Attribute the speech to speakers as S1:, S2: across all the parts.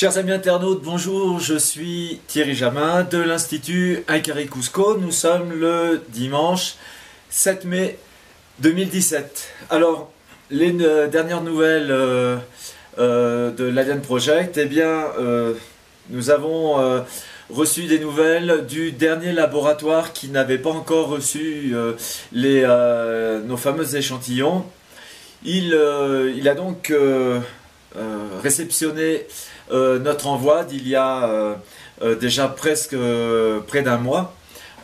S1: Chers amis internautes, bonjour, je suis Thierry Jamin de l'Institut Incaré Cusco. Nous sommes le dimanche 7 mai 2017. Alors, les dernières nouvelles de l'Alien Project, eh bien, nous avons reçu des nouvelles du dernier laboratoire qui n'avait pas encore reçu nos fameux échantillons. Il a donc réceptionné notre envoi d'il y a déjà presque près d'un mois.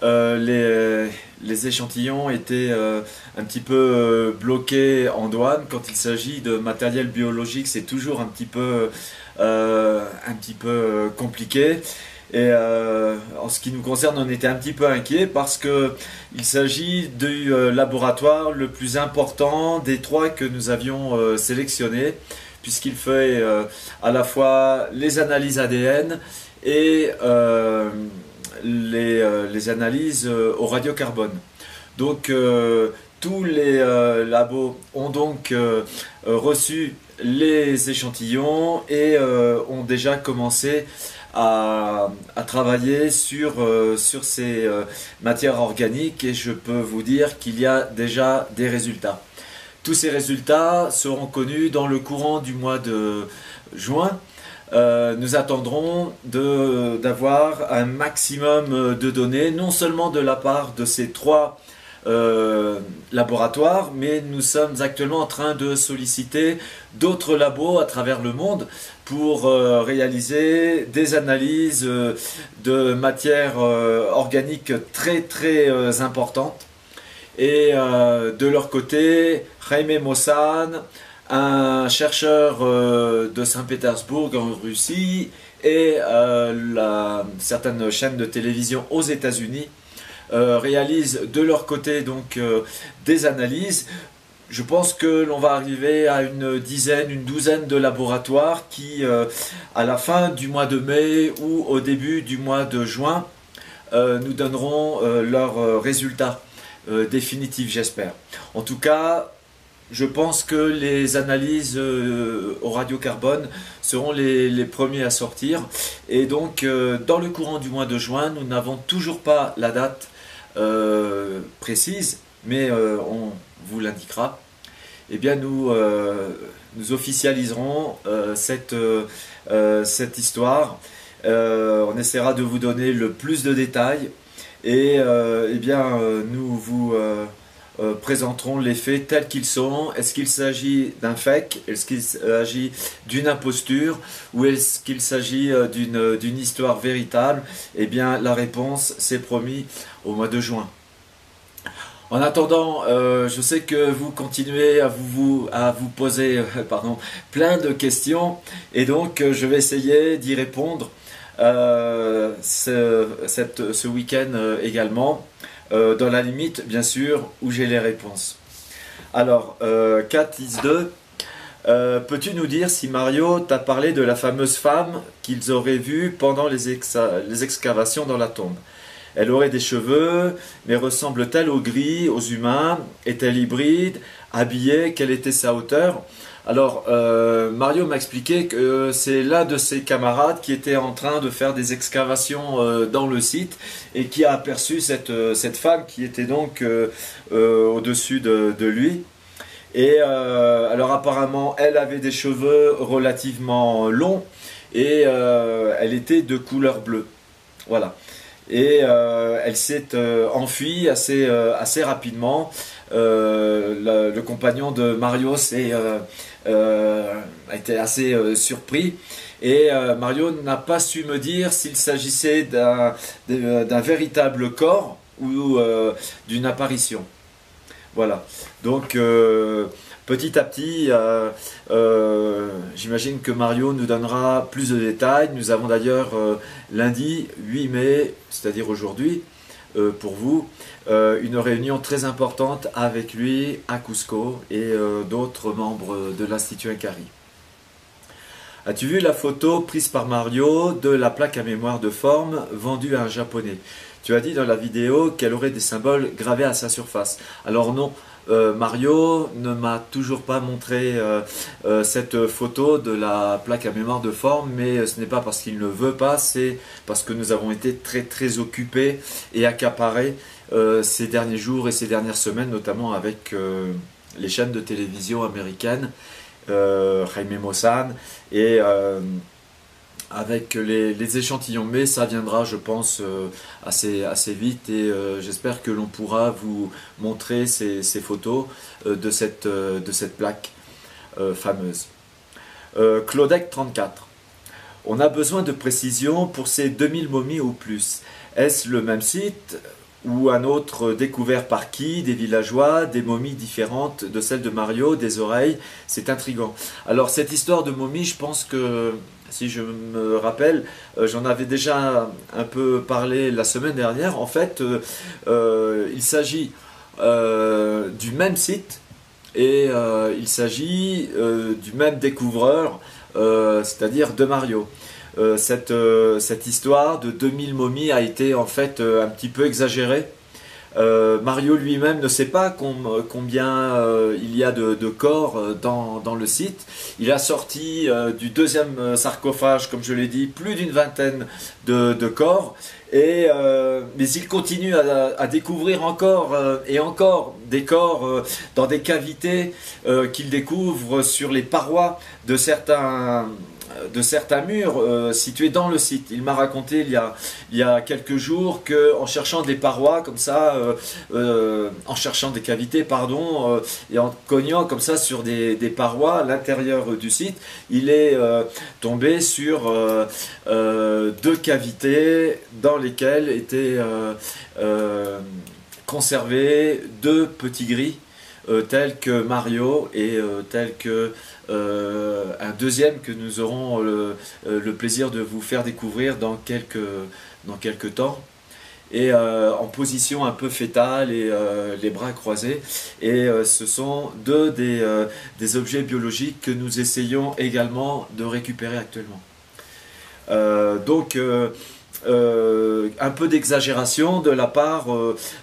S1: Les échantillons étaient un petit peu bloqués en douane. Quand il s'agit de matériel biologique, c'est toujours un petit peu compliqué. Et en ce qui nous concerne, on était un petit peu inquiets parce qu'il s'agit du laboratoire le plus important des trois que nous avions sélectionnés, puisqu'il fait à la fois les analyses ADN et les analyses au radiocarbone. Donc tous les labos ont donc reçu les échantillons et ont déjà commencé à travailler sur ces matières organiques, et je peux vous dire qu'il y a déjà des résultats. Tous ces résultats seront connus dans le courant du mois de juin. Nous attendrons d'avoir un maximum de données, non seulement de la part de ces trois laboratoires, mais nous sommes actuellement en train de solliciter d'autres labos à travers le monde pour réaliser des analyses de matières organiques très importantes. Et de leur côté, Jaime Maussan, un chercheur de Saint-Pétersbourg en Russie, et certaines chaînes de télévision aux États-Unis réalisent de leur côté donc des analyses. Je pense que l'on va arriver à une douzaine de laboratoires qui, à la fin du mois de mai ou au début du mois de juin, nous donneront leurs résultats définitifs, j'espère. En tout cas, je pense que les analyses au radiocarbone seront les premiers à sortir. Et donc, dans le courant du mois de juin, nous n'avons toujours pas la date précise, mais on vous l'indiquera. Eh bien, nous officialiserons cette histoire. On essaiera de vous donner le plus de détails. Et eh bien, nous vous présenterons les faits tels qu'ils sont. Est-ce qu'il s'agit d'un fake? Est-ce qu'il s'agit d'une imposture? Ou est-ce qu'il s'agit d'une histoire véritable? Eh bien, la réponse, c'est promis au mois de juin. En attendant, je sais que vous continuez à vous poser plein de questions, et donc je vais essayer d'y répondre ce week-end également, dans la limite bien sûr où j'ai les réponses. Alors, Cat2, peux-tu nous dire si Mario t'a parlé de la fameuse femme qu'ils auraient vue pendant les excavations dans la tombe? Elle aurait des cheveux, mais ressemble-t-elle aux gris, aux humains? Est-elle hybride? Habillée? Quelle était sa hauteur? Alors, Mario m'a expliqué que c'est l'un de ses camarades qui était en train de faire des excavations dans le site et qui a aperçu cette femme qui était donc au-dessus de lui. Et alors apparemment, elle avait des cheveux relativement longs et elle était de couleur bleue. Voilà. Et elle s'est enfuie assez rapidement. Le compagnon de Mario a été assez surpris, et Mario n'a pas su me dire s'il s'agissait d'un véritable corps ou d'une apparition. Voilà, donc petit à petit, j'imagine que Mario nous donnera plus de détails. Nous avons d'ailleurs lundi 8 mai, c'est-à-dire aujourd'hui, pour vous, une réunion très importante avec lui à Cusco et d'autres membres de l'Institut Incaré. As-tu vu la photo prise par Mario de la plaque à mémoire de forme vendue à un japonais? Tu as dit dans la vidéo qu'elle aurait des symboles gravés à sa surface. Alors non, Mario ne m'a toujours pas montré cette photo de la plaque à mémoire de forme, mais ce n'est pas parce qu'il ne veut pas, c'est parce que nous avons été très occupés et accaparés ces derniers jours et ces dernières semaines, notamment avec les chaînes de télévision américaines, Jaime Maussan, et avec les échantillons, mais ça viendra, je pense, assez vite, et j'espère que l'on pourra vous montrer ces photos de cette plaque fameuse. Claudec 34. On a besoin de précision pour ces 2000 momies ou plus. Est-ce le même site ou un autre découvert par qui? Des villageois, des momies différentes de celles de Mario, des oreilles? C'est intriguant. Alors cette histoire de momies, je pense que, si je me rappelle, j'en avais déjà un peu parlé la semaine dernière. En fait, il s'agit du même site et il s'agit du même découvreur, c'est-à-dire de Mario. Cette histoire de 2000 momies a été en fait un petit peu exagérée. Mario lui-même ne sait pas combien il y a de corps dans le site. Il a sorti du deuxième sarcophage, comme je l'ai dit, plus d'une vingtaine de corps. Mais il continue à découvrir encore et encore des corps dans des cavités qu'il découvre sur les parois de certains murs situés dans le site. Il m'a raconté il y a quelques jours qu'en cherchant des parois comme ça, en cherchant des cavités, pardon, et en cognant comme ça sur des parois à l'intérieur du site, il est tombé sur deux cavités dans lesquelles étaient conservés deux petits gris tels que Mario et tels que un deuxième que nous aurons le plaisir de vous faire découvrir dans quelques temps, et en position un peu fétale et les bras croisés, et ce sont deux des objets biologiques que nous essayons également de récupérer actuellement. Donc un peu d'exagération de la part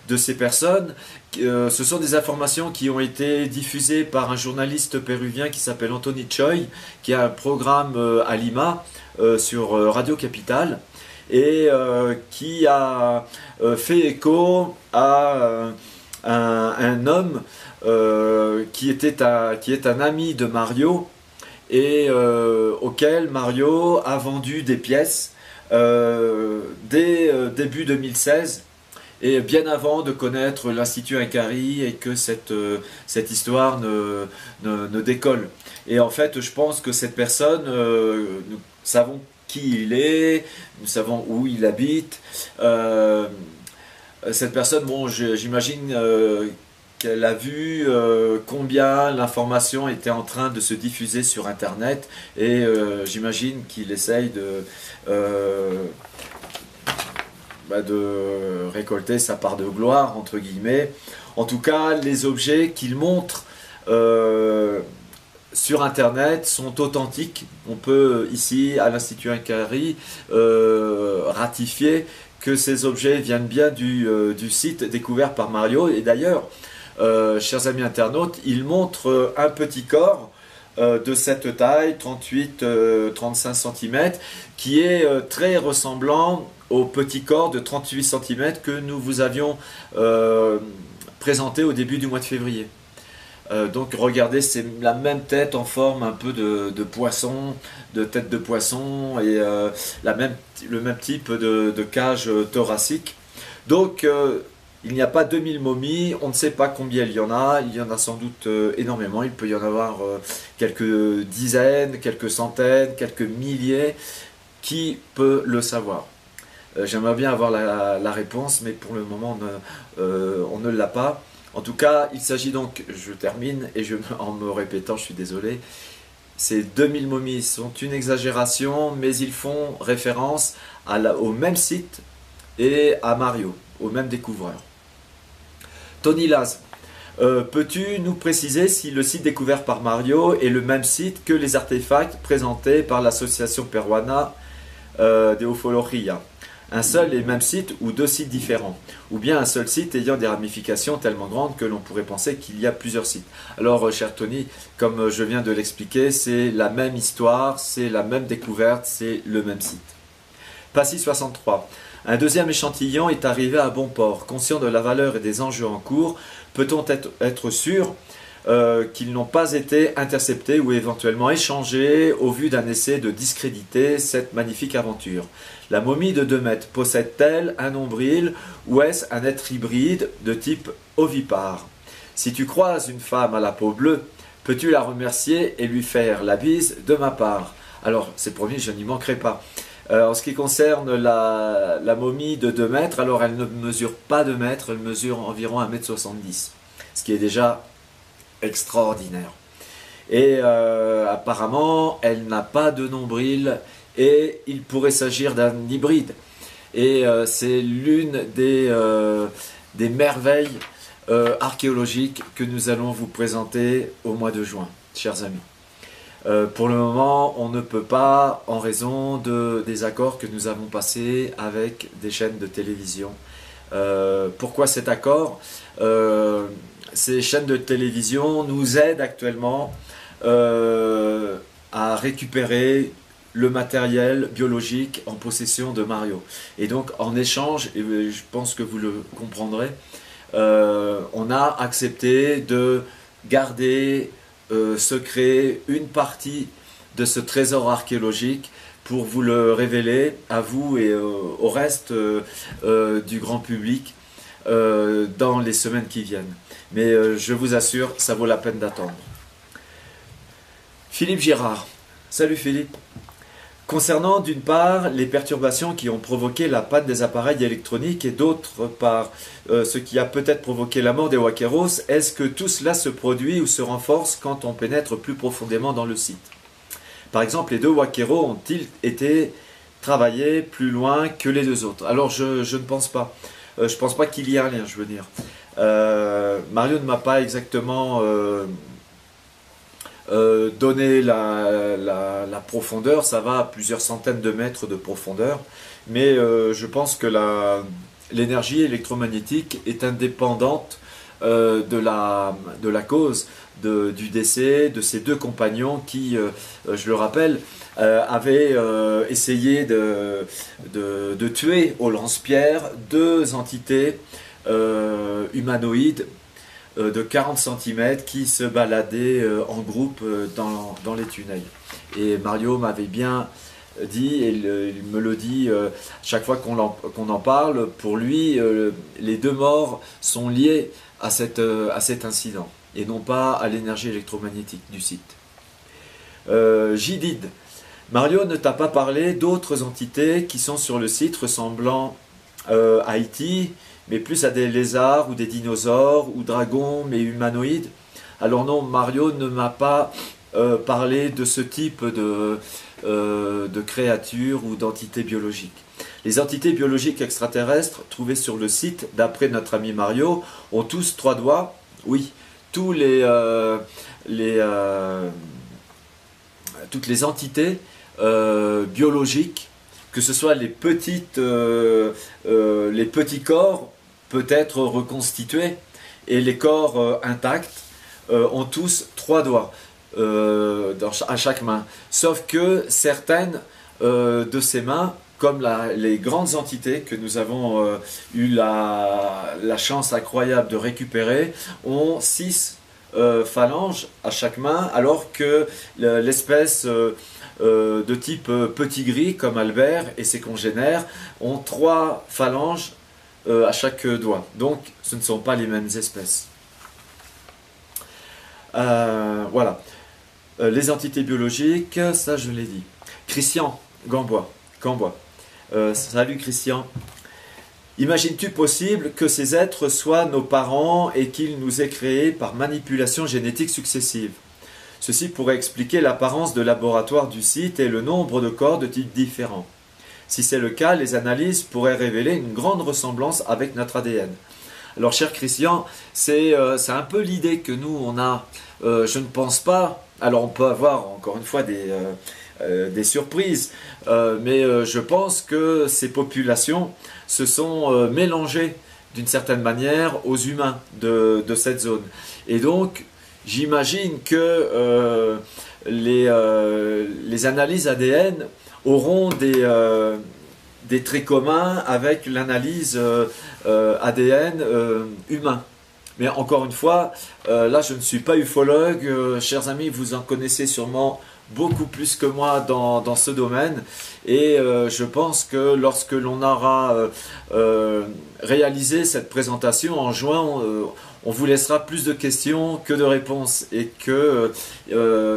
S1: de ces personnes. Ce sont des informations qui ont été diffusées par un journaliste péruvien qui s'appelle Anthony Choi, qui a un programme à Lima sur Radio Capitale, et qui a fait écho à un homme qui est un ami de Mario, et auquel Mario a vendu des pièces dès début 2016, et bien avant de connaître l'Institut Inkari et que cette histoire ne décolle. Et en fait, je pense que cette personne, nous savons qui il est, nous savons où il habite. Cette personne, bon, j'imagine qu'elle a vu combien l'information était en train de se diffuser sur Internet, et j'imagine qu'il essaye de récolter sa part de gloire, entre guillemets. En tout cas, les objets qu'il montre sur Internet sont authentiques. On peut ici, à l'Institut Inkari, ratifier que ces objets viennent bien du site découvert par Mario. Et d'ailleurs, chers amis internautes, il montre un petit corps de cette taille, 38-35 cm, qui est très ressemblant au petit corps de 38 cm que nous vous avions présenté au début du mois de février. Donc regardez, c'est la même tête en forme un peu de poisson, de tête de poisson, et le même type de cage thoracique. Donc il n'y a pas 2000 momies, on ne sait pas combien il y en a sans doute énormément. Il peut y en avoir quelques dizaines, quelques centaines, quelques milliers. Qui peut le savoir? J'aimerais bien avoir la réponse, mais pour le moment on ne l'a pas. En tout cas, il s'agit donc, je termine, et en me répétant, je suis désolé, ces 2000 momies sont une exagération, mais ils font référence au même site et à Mario, au même découvreur. Tony Laz, peux-tu nous préciser si le site découvert par Mario est le même site que les artefacts présentés par l'association peruana de Ufologia? un seul et même site ou deux sites différents, ou bien un seul site ayant des ramifications tellement grandes que l'on pourrait penser qu'il y a plusieurs sites. Alors, cher Tony, comme je viens de l'expliquer, c'est la même histoire, c'est la même découverte, c'est le même site. Passy 63. Un deuxième échantillon est arrivé à bon port. Conscient de la valeur et des enjeux en cours, peut-on être sûr qu'ils n'ont pas été interceptés ou éventuellement échangés au vu d'un essai de discréditer cette magnifique aventure? La momie de 2 mètres possède-t-elle un nombril ou est-ce un être hybride de type ovipare? Si tu croises une femme à la peau bleue, peux-tu la remercier et lui faire la bise de ma part? Alors, c'est promis, je n'y manquerai pas. En ce qui concerne la momie de 2 mètres, alors elle ne mesure pas 2 mètres, elle mesure environ 1,70 m, ce qui est déjà extraordinaire. Et apparemment, elle n'a pas de nombril et il pourrait s'agir d'un hybride. Et c'est l'une des merveilles archéologiques que nous allons vous présenter au mois de juin, chers amis. Pour le moment, on ne peut pas, en raison des accords que nous avons passés avec des chaînes de télévision. Pourquoi cet accord? Ces chaînes de télévision nous aident actuellement à récupérer le matériel biologique en possession de Mario. Et donc, en échange, et je pense que vous le comprendrez, on a accepté de garder secret une partie de ce trésor archéologique pour vous le révéler à vous et au reste du grand public dans les semaines qui viennent. Mais je vous assure, ça vaut la peine d'attendre. Philippe Girard. Salut Philippe. Concernant d'une part les perturbations qui ont provoqué la panne des appareils électroniques et d'autre part ce qui a peut-être provoqué la mort des Wakeros, est-ce que tout cela se produit ou se renforce quand on pénètre plus profondément dans le site? Par exemple, les 2 Wakeros ont-ils été travaillés plus loin que les 2 autres? Alors je ne pense pas. Je pense pas qu'il y ait un lien, je veux dire. Mario ne m'a pas exactement donné la profondeur, ça va à plusieurs centaines de mètres de profondeur, mais je pense que l'énergie électromagnétique est indépendante de la cause du décès de ces 2 compagnons qui, je le rappelle, avaient essayé de tuer au lance-pierre 2 entités humanoïdes de 40 cm qui se baladaient en groupe dans les tunnels. Et Mario m'avait bien dit, et il me le dit chaque fois qu'on en parle, pour lui, les 2 morts sont liés à cet incident, et non pas à l'énergie électromagnétique du site. Jidid, Mario ne t'a pas parlé d'autres entités qui sont sur le site ressemblant à Haïti, mais plus à des lézards ou des dinosaures ou dragons mais humanoïdes? Alors non, Mario ne m'a pas parlé de ce type de créatures ou d'entités biologiques. Les entités biologiques extraterrestres trouvées sur le site, d'après notre ami Mario, ont tous 3 doigts. Oui, toutes les entités biologiques, que ce soit les petits corps peut-être reconstitués et les corps intacts, ont tous 3 doigts à chaque main. Sauf que certaines de ces mains, comme les grandes entités que nous avons eu la chance incroyable de récupérer, ont 6 phalanges à chaque main, alors que l'espèce de type petit gris comme Albert et ses congénères ont 3 phalanges à chaque doigt. Donc ce ne sont pas les mêmes espèces. Voilà. Les entités biologiques, ça je l'ai dit. Christian Gambois. Salut Christian. Imagines-tu possible que ces êtres soient nos parents et qu'ils nous aient créés par manipulation génétique successive? Ceci pourrait expliquer l'apparence de laboratoire du site et le nombre de corps de types différents. Si c'est le cas, les analyses pourraient révéler une grande ressemblance avec notre ADN. Alors cher Christian, c'est un peu l'idée que nous on a. Je ne pense pas. Alors on peut avoir encore une fois des surprises. Mais je pense que ces populations se sont mélangées d'une certaine manière aux humains de cette zone. Et donc, j'imagine que les analyses ADN auront des traits communs avec l'analyse ADN humain. Mais encore une fois, là je ne suis pas ufologue, chers amis, vous en connaissez sûrement beaucoup plus que moi dans ce domaine, et je pense que lorsque l'on aura réalisé cette présentation en juin, on vous laissera plus de questions que de réponses, et que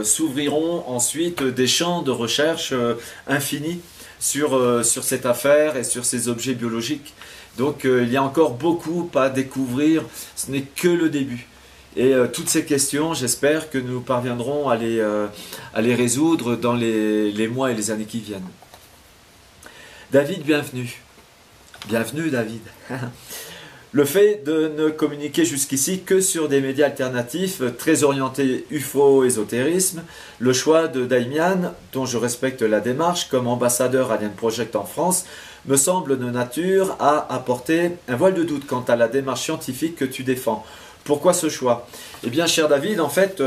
S1: s'ouvriront ensuite des champs de recherche infinis sur cette affaire et sur ces objets biologiques. Donc il y a encore beaucoup à découvrir, ce n'est que le début. Et toutes ces questions, j'espère que nous parviendrons à les résoudre dans les mois et les années qui viennent. David, bienvenue. Bienvenue David. Le fait de ne communiquer jusqu'ici que sur des médias alternatifs très orientés UFO-ésotérisme, le choix de Daimian, dont je respecte la démarche comme ambassadeur Alien Project en France, me semble de nature à apporter un voile de doute quant à la démarche scientifique que tu défends. Pourquoi ce choix? Eh bien, cher David, en fait,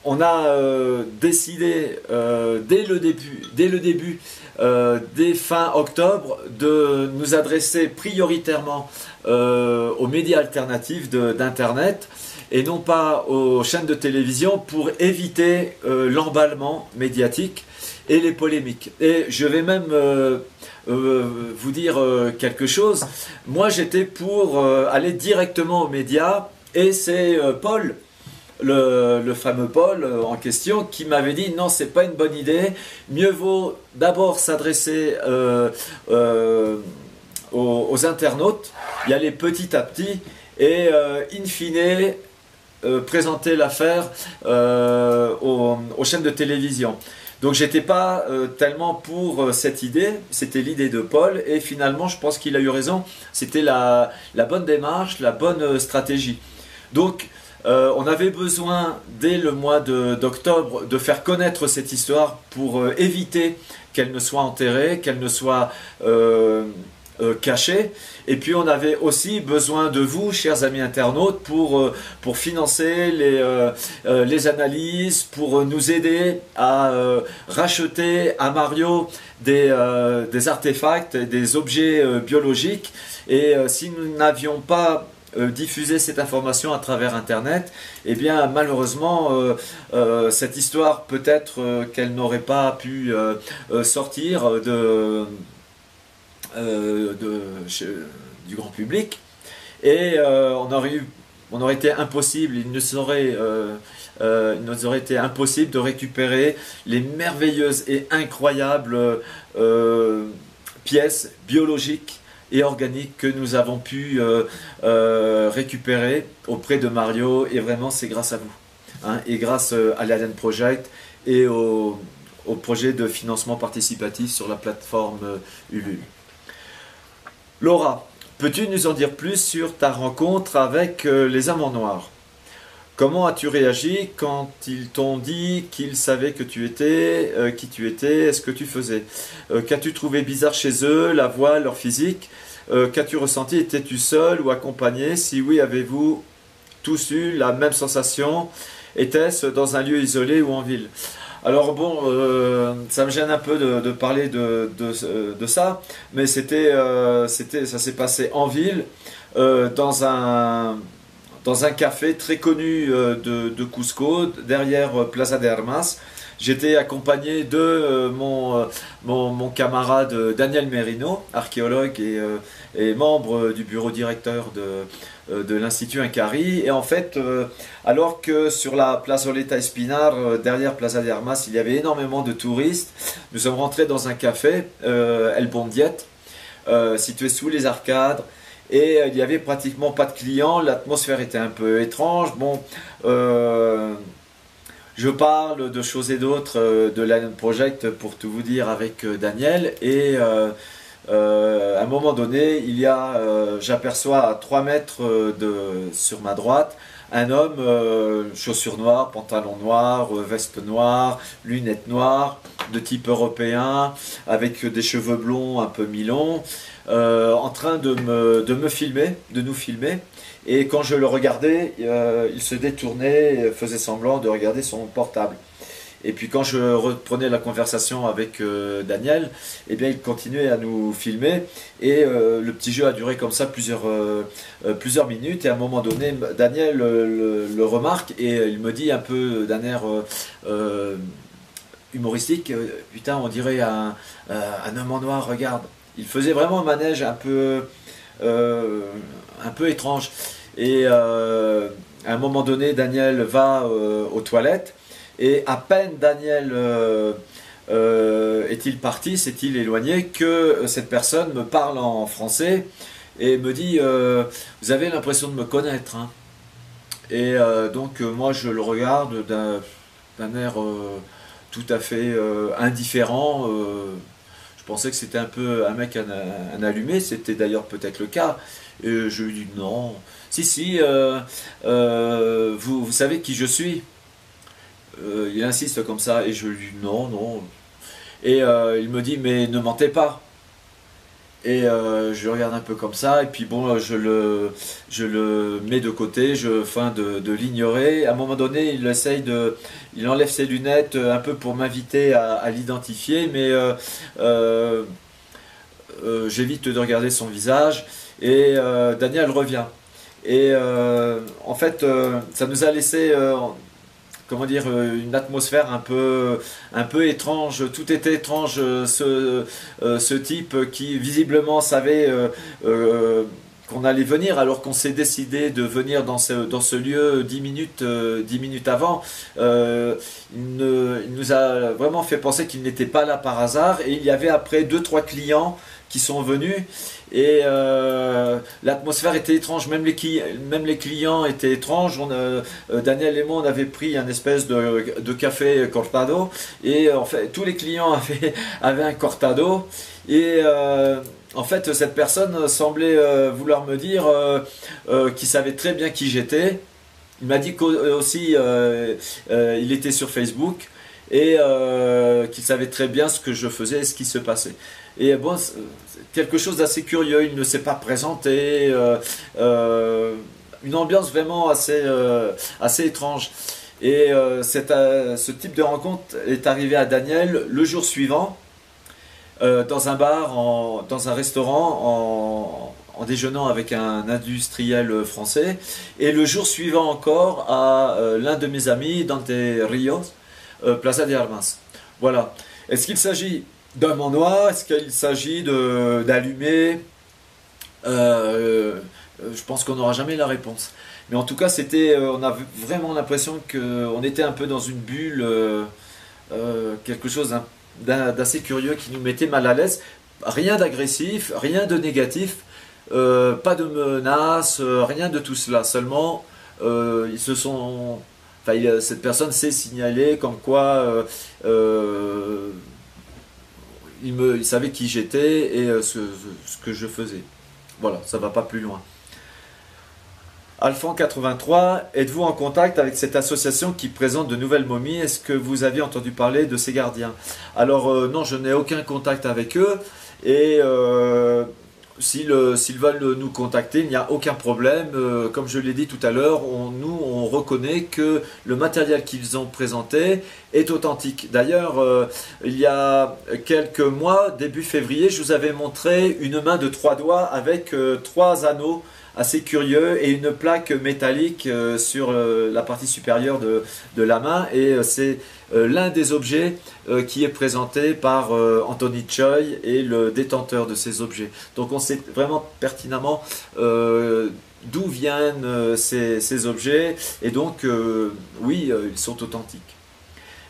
S1: on a décidé dès le début, dès fin octobre, de nous adresser prioritairement aux médias alternatifs d'Internet et non pas aux chaînes de télévision pour éviter l'emballement médiatique et les polémiques. Et je vais même vous dire quelque chose. Moi, j'étais pour aller directement aux médias, et c'est Paul, le fameux Paul en question, qui m'avait dit non, c'est pas une bonne idée, mieux vaut d'abord s'adresser aux internautes, y aller petit à petit, et in fine présenter l'affaire aux chaînes de télévision. Donc j'étais pas tellement pour cette idée, c'était l'idée de Paul, et finalement je pense qu'il a eu raison, c'était la bonne démarche, la bonne stratégie. Donc on avait besoin dès le mois d'octobre de faire connaître cette histoire pour éviter qu'elle ne soit enterrée, qu'elle ne soit cachée. Et puis on avait aussi besoin de vous, chers amis internautes, pour financer les analyses, pour nous aider à racheter à Mario des artefacts, des objets biologiques. Et si nous n'avions pas diffusé cette information à travers Internet, eh bien malheureusement cette histoire, peut-être qu'elle n'aurait pas pu sortir du grand public, et on aurait été impossible, il nous aurait été impossible de récupérer les merveilleuses et incroyables pièces biologiques et organiques que nous avons pu récupérer auprès de Mario, et vraiment c'est grâce à vous, hein, et grâce à l'Alien Project et au projet de financement participatif sur la plateforme Ulule. Laura, peux-tu nous en dire plus sur ta rencontre avec les amants noirs? Comment as-tu réagi quand ils t'ont dit qu'ils savaient que tu étais, qui tu étais, et ce que tu faisais? Qu'as-tu trouvé bizarre chez eux, la voix, leur physique? Qu'as-tu ressenti? Étais-tu seul ou accompagné? Si oui, avez-vous tous eu la même sensation? Était-ce dans un lieu isolé ou en ville? Alors bon, ça me gêne un peu de parler de ça, mais ça s'est passé en ville, dans un café très connu de Cusco, derrière Plaza de Armas. J'étais accompagné de mon camarade Daniel Merino, archéologue et membre du bureau directeur de l'Institut Incari. Et en fait, alors que sur la Plazoleta Espinar, derrière Plaza de Armas, il y avait énormément de touristes, nous sommes rentrés dans un café, El Bondiet, situé sous les arcades. Et il n'y avait pratiquement pas de clients, l'atmosphère était un peu étrange. Bon, je parle de choses et d'autres de l'Alien Project pour tout vous dire avec Daniel, et à un moment donné, j'aperçois à 3 mètres sur ma droite un homme, chaussures noires, pantalon noir, veste noire, lunettes noires, de type européen, avec des cheveux blonds un peu mi-longs, en train de me filmer, de nous filmer. Et quand je le regardais, il se détournait, faisait semblant de regarder son portable. Et puis quand je reprenais la conversation avec Daniel, eh bien il continuait à nous filmer et le petit jeu a duré comme ça plusieurs minutes et à un moment donné, Daniel le remarque et il me dit un peu d'un air humoristique, putain on dirait un homme en noir, regarde. Il faisait vraiment un manège un peu étrange. Et à un moment donné, Daniel va aux toilettes. Et à peine Daniel est-il parti, s'est-il éloigné, que cette personne me parle en français et me dit vous avez l'impression de me connaître, hein. Et donc moi je le regarde d'un air tout à fait indifférent. Je pensais que c'était un peu un mec, un allumé, c'était d'ailleurs peut-être le cas. Et je lui dis non, si, vous savez qui je suis? Il insiste comme ça et je lui dis non. Et il me dit mais ne mentez pas. Et je le regarde un peu comme ça et puis bon je le mets de côté, je feins de l'ignorer. À un moment donné il enlève ses lunettes un peu pour m'inviter à l'identifier, mais j'évite de regarder son visage et Daniel revient. Et en fait ça nous a laissé comment dire, une atmosphère un peu étrange. Tout était étrange. Ce type qui visiblement savait qu'on allait venir alors qu'on s'est décidé de venir dans ce lieu 10 minutes avant. Il nous a vraiment fait penser qu'il n'était pas là par hasard et il y avait après 2-3 clients qui sont venus et l'atmosphère était étrange, même les clients étaient étranges. Daniel et moi on avait pris un espèce de café cortado et en fait tous les clients avaient un cortado et en fait cette personne semblait vouloir me dire qu'il savait très bien qui j'étais. Il m'a dit qu'aussi il était sur Facebook et qu'il savait très bien ce que je faisais et ce qui se passait. Et bon, quelque chose d'assez curieux, il ne s'est pas présenté, une ambiance vraiment assez étrange. Et ce type de rencontre est arrivé à Daniel le jour suivant, dans un bar, dans un restaurant, en déjeunant avec un industriel français. Et le jour suivant encore, à l'un de mes amis, Dante Rios, Plaza de Armas. Voilà. Est-ce qu'il s'agit d'homme en noir? Est-ce qu'il s'agit d'allumer? Je pense qu'on n'aura jamais la réponse. Mais en tout cas, on a vraiment l'impression qu'on était un peu dans une bulle, quelque chose d'assez curieux qui nous mettait mal à l'aise. Rien d'agressif, rien de négatif, pas de menaces, rien de tout cela. Seulement, cette personne s'est signalée comme quoi il savait qui j'étais et ce que je faisais. Voilà, ça va pas plus loin. Alphan 83, êtes-vous en contact avec cette association qui présente de nouvelles momies? Est-ce que vous aviez entendu parler de ces gardiens? Alors non, je n'ai aucun contact avec eux et s'ils veulent nous contacter, il n'y a aucun problème. Comme je l'ai dit tout à l'heure, on reconnaît que le matériel qu'ils ont présenté est authentique. D'ailleurs, il y a quelques mois, début février, je vous avais montré une main de 3 doigts avec 3 anneaux assez curieux et une plaque métallique sur la partie supérieure de la main, et c'est l'un des objets qui est présenté par Anthony Choi et le détenteur de ces objets. Donc on sait vraiment pertinemment d'où viennent ces objets, et donc oui, ils sont authentiques.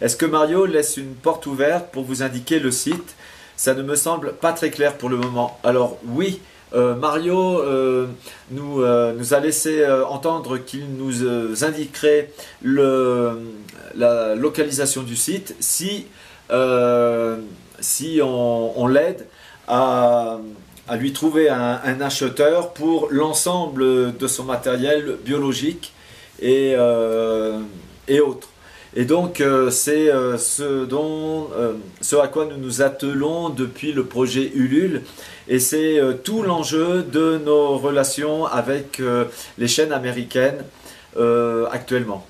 S1: Est-ce que Mario laisse une porte ouverte pour vous indiquer le site? Ça ne me semble pas très clair pour le moment. Alors oui, Mario nous a laissé entendre qu'il nous indiquerait la localisation du site si on l'aide à lui trouver un acheteur pour l'ensemble de son matériel biologique et autres. Et donc c'est ce à quoi nous nous attelons depuis le projet Ulule, et c'est tout l'enjeu de nos relations avec les chaînes américaines actuellement.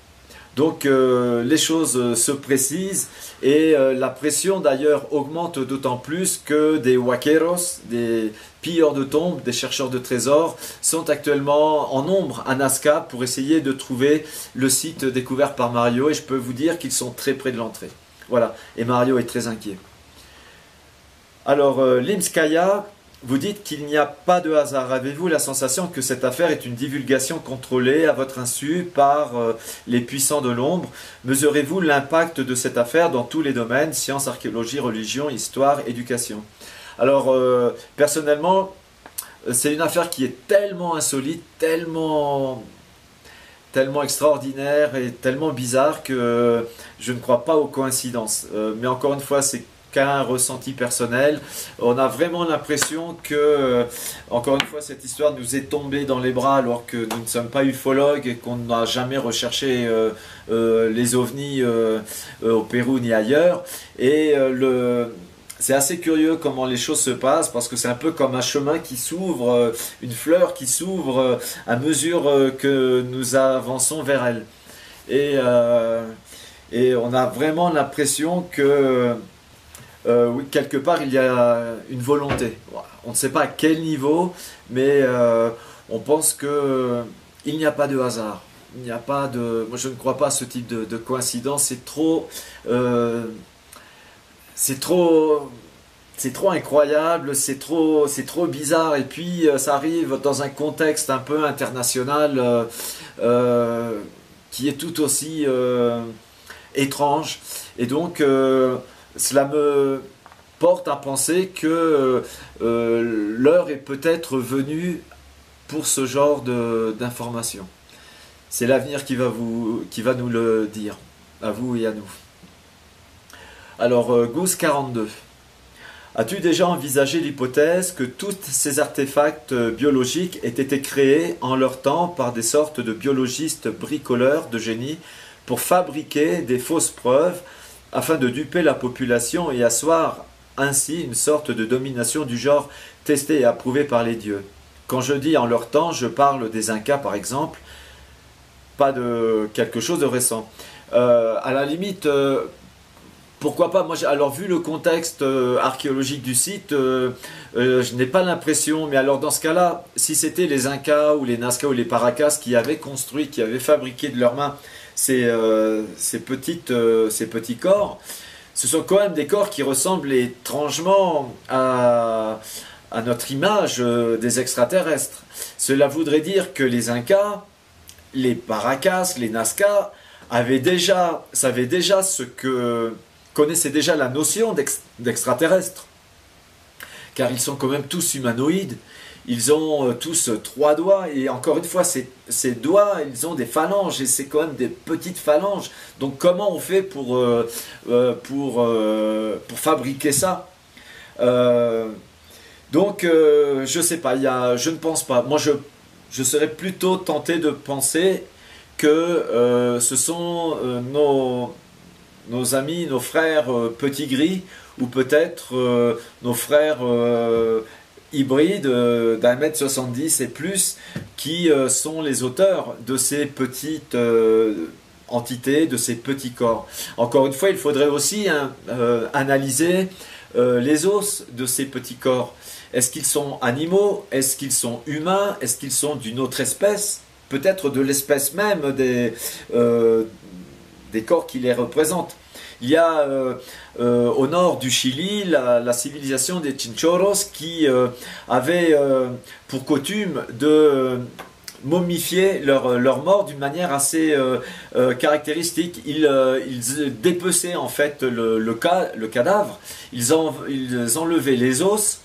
S1: Donc les choses se précisent, et la pression d'ailleurs augmente d'autant plus que des huaqueros, des pilleurs de tombes, des chercheurs de trésors sont actuellement en nombre à Nazca pour essayer de trouver le site découvert par Mario, et je peux vous dire qu'ils sont très près de l'entrée. Voilà, et Mario est très inquiet. Alors Limskaya, vous dites qu'il n'y a pas de hasard. Avez-vous la sensation que cette affaire est une divulgation contrôlée à votre insu par les puissants de l'ombre? Mesurez-vous l'impact de cette affaire dans tous les domaines, sciences, archéologie, religion, histoire, éducation? Alors, personnellement, c'est une affaire qui est tellement insolite, tellement extraordinaire et tellement bizarre que je ne crois pas aux coïncidences. Mais encore une fois, c'est qu'un ressenti personnel. On a vraiment l'impression que, encore une fois, cette histoire nous est tombée dans les bras alors que nous ne sommes pas ufologues et qu'on n'a jamais recherché les ovnis au Pérou ni ailleurs. Et c'est assez curieux comment les choses se passent, parce que c'est un peu comme un chemin qui s'ouvre, une fleur qui s'ouvre à mesure que nous avançons vers elle. Et on a vraiment l'impression que oui, quelque part il y a une volonté. On ne sait pas à quel niveau, mais on pense que il n'y a pas de hasard. Il n'y a pas de. Moi, je ne crois pas à ce type de coïncidence. C'est trop incroyable, c'est trop bizarre, et puis ça arrive dans un contexte un peu international qui est tout aussi étrange, et donc cela me porte à penser que l'heure est peut-être venue pour ce genre d'informations. C'est l'avenir qui va nous le dire, à vous et à nous. Alors, Goose 42. As-tu déjà envisagé l'hypothèse que tous ces artefacts biologiques aient été créés en leur temps par des sortes de biologistes bricoleurs de génie pour fabriquer des fausses preuves afin de duper la population et asseoir ainsi une sorte de domination du genre testée et approuvée par les dieux? Quand je dis en leur temps, je parle des Incas par exemple, pas de quelque chose de récent. À la limite, pourquoi pas? Moi, alors vu le contexte archéologique du site, je n'ai pas l'impression. Mais alors dans ce cas-là, si c'était les Incas ou les Nazca ou les Paracas qui avaient construit, qui avaient fabriqué de leurs mains ces petits corps, ce sont quand même des corps qui ressemblent étrangement à notre image des extraterrestres. Cela voudrait dire que les Incas, les Paracas, les Nazca savaient déjà connaissaient déjà la notion d'extraterrestre, car ils sont quand même tous humanoïdes, ils ont tous 3 doigts, et encore une fois, ces doigts, ils ont des phalanges, et c'est quand même des petites phalanges. Donc comment on fait pour fabriquer ça? Donc je sais pas, je ne pense pas. Moi je serais plutôt tenté de penser que ce sont nos amis, nos frères petits gris, ou peut-être nos frères hybrides d'1,70 m et plus, qui sont les auteurs de ces petites entités, de ces petits corps. Encore une fois, il faudrait aussi analyser les os de ces petits corps. Est-ce qu'ils sont animaux? Est-ce qu'ils sont humains? Est-ce qu'ils sont d'une autre espèce? Peut-être de l'espèce même des corps qui les représentent. Il y a au nord du Chili la civilisation des Chinchorros qui avait pour coutume de momifier leurs morts d'une manière assez caractéristique. Ils dépeçaient en fait le cadavre, ils enlevaient les os,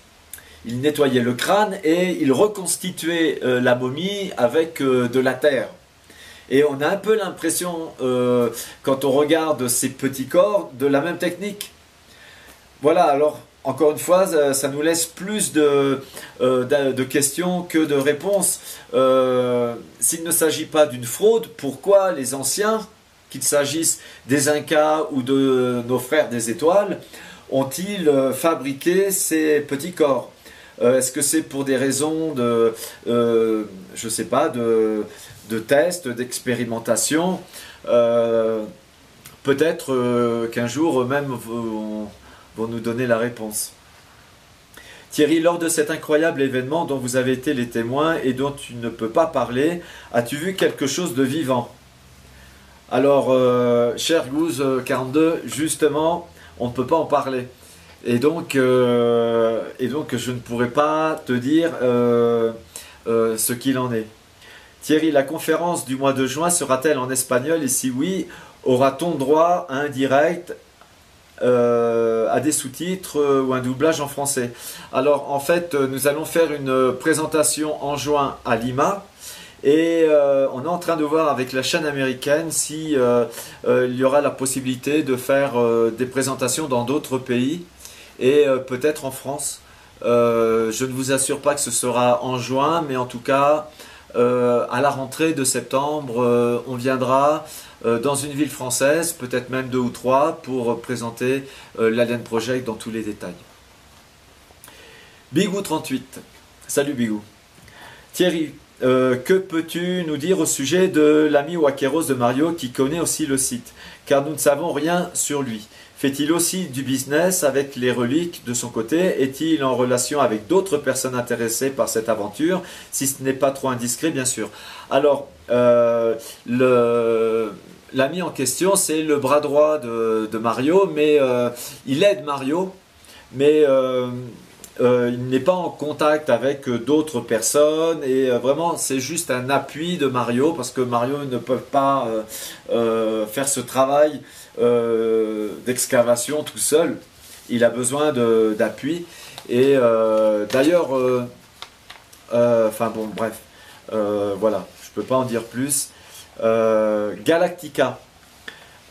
S1: ils nettoyaient le crâne et ils reconstituaient la momie avec de la terre. Et on a un peu l'impression, quand on regarde ces petits corps, de la même technique. Voilà, alors encore une fois, ça nous laisse plus de questions que de réponses. S'il ne s'agit pas d'une fraude, pourquoi les anciens, qu'il s'agisse des Incas ou de nos frères des étoiles, ont-ils fabriqué ces petits corps? Est-ce que c'est pour des raisons je sais pas, de tests, d'expérimentation? Peut-être qu'un jour eux-mêmes vont nous donner la réponse. Thierry, lors de cet incroyable événement dont vous avez été les témoins et dont tu ne peux pas parler, as-tu vu quelque chose de vivant? Alors, cher Goose 42, justement, on ne peut pas en parler. Et donc, je ne pourrais pas te dire ce qu'il en est. Thierry, la conférence du mois de juin sera-t-elle en espagnol? Et si oui, aura-t-on droit à un direct, à des sous-titres ou un doublage en français? Alors, en fait, nous allons faire une présentation en juin à Lima. Et on est en train de voir avec la chaîne américaine si il y aura la possibilité de faire des présentations dans d'autres pays et peut-être en France. Je ne vous assure pas que ce sera en juin, mais en tout cas, à la rentrée de septembre, on viendra dans une ville française, peut-être même 2 ou 3, pour présenter l'Alien Project dans tous les détails. Bigou 38. Salut Bigou. Thierry, que peux-tu nous dire au sujet de l'ami Wakeros de Mario qui connaît aussi le site? Car nous ne savons rien sur lui. Fait-il aussi du business avec les reliques de son côté? Est-il en relation avec d'autres personnes intéressées par cette aventure? Si ce n'est pas trop indiscret, bien sûr. Alors, l'ami en question, c'est le bras droit de Mario, mais il aide Mario, mais il n'est pas en contact avec d'autres personnes et vraiment c'est juste un appui de Mario parce que Mario ne peut pas faire ce travail d'excavation tout seul. Il a besoin d'appui et d'ailleurs, enfin bon bref, voilà, je peux pas en dire plus. Galactica.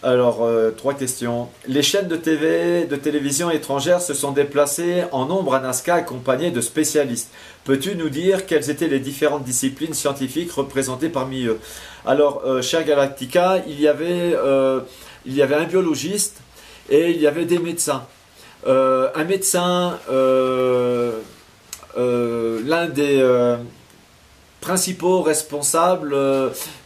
S1: Alors, 3 questions. Les chaînes de télévision étrangères se sont déplacées en nombre à Nazca accompagnées de spécialistes. Peux-tu nous dire quelles étaient les différentes disciplines scientifiques représentées parmi eux? Alors, cher Galactica, il y avait un biologiste et il y avait des médecins. Un médecin, l'un des principaux responsables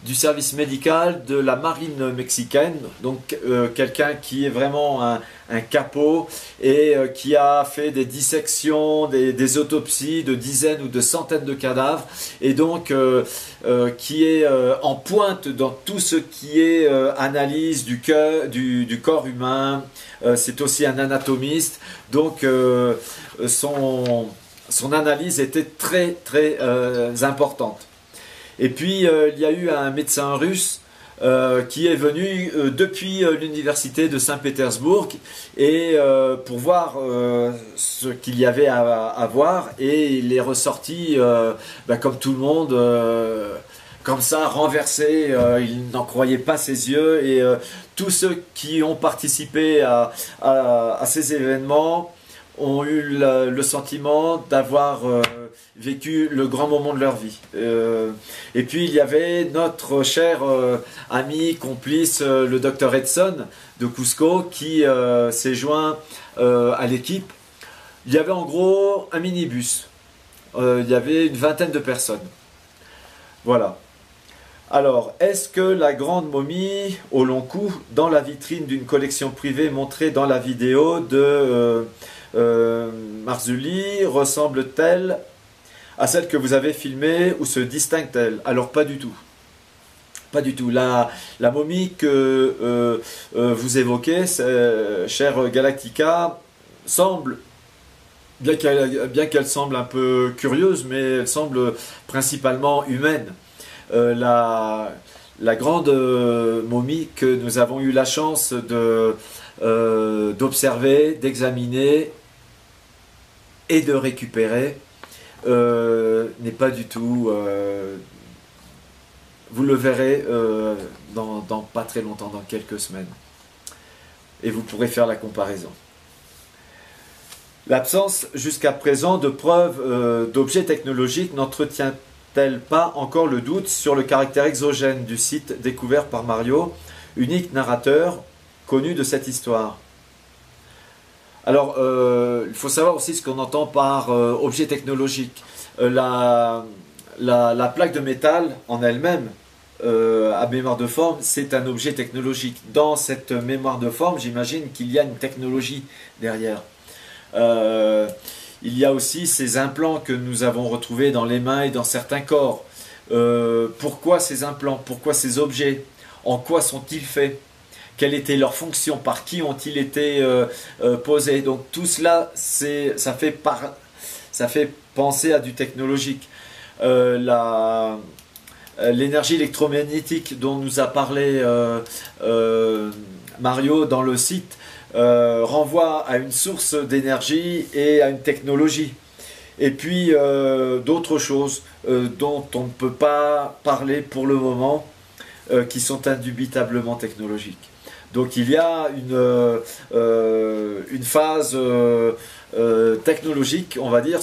S1: du service médical de la marine mexicaine, donc quelqu'un qui est vraiment un capot et qui a fait des dissections, des autopsies de dizaines ou de centaines de cadavres et donc qui est en pointe dans tout ce qui est analyse du corps humain. C'est aussi un anatomiste, donc son analyse était très très importante. Et puis il y a eu un médecin russe qui est venu depuis l'université de Saint-Pétersbourg et pour voir ce qu'il y avait à voir, et il est ressorti comme tout le monde, comme ça, renversé. Il n'en croyait pas ses yeux, et tous ceux qui ont participé à ces événements ont eu le sentiment d'avoir vécu le grand moment de leur vie. Et puis il y avait notre cher ami, complice, le docteur Edson de Cusco, qui s'est joint à l'équipe. Il y avait en gros un minibus. Il y avait une vingtaine de personnes. Voilà. Alors, est-ce que la grande momie au long cou dans la vitrine d'une collection privée montrée dans la vidéo de Marzulli ressemble-t-elle à celle que vous avez filmée ou se distingue-t-elle? Alors pas du tout. Pas du tout. La momie que vous évoquez, cher Galactica, semble, bien qu'elle semble un peu curieuse, mais elle semble principalement humaine. La grande momie que nous avons eu la chance d'observer, d'examiner et de récupérer n'est pas du tout, vous le verrez dans pas très longtemps, dans quelques semaines, et vous pourrez faire la comparaison. L'absence jusqu'à présent de preuves d'objets technologiques n'entretient-elle pas encore le doute sur le caractère exogène du site découvert par Mario, unique narrateur connu de cette histoire? Alors, il faut savoir aussi ce qu'on entend par objet technologique. La plaque de métal en elle-même, à mémoire de forme, c'est un objet technologique. Dans cette mémoire de forme, j'imagine qu'il y a une technologie derrière. Euh, il y a aussi ces implants que nous avons retrouvés dans les mains et dans certains corps. Pourquoi ces implants? Pourquoi ces objets? En quoi sont-ils faits? Quelle était leur fonction? Par qui ont-ils été posés? Donc tout cela, ça fait penser à du technologique. L'énergie électromagnétique dont nous a parlé Mario dans le site renvoie à une source d'énergie et à une technologie. Et puis d'autres choses dont on ne peut pas parler pour le moment, qui sont indubitablement technologiques. Donc il y a une phase technologique, on va dire,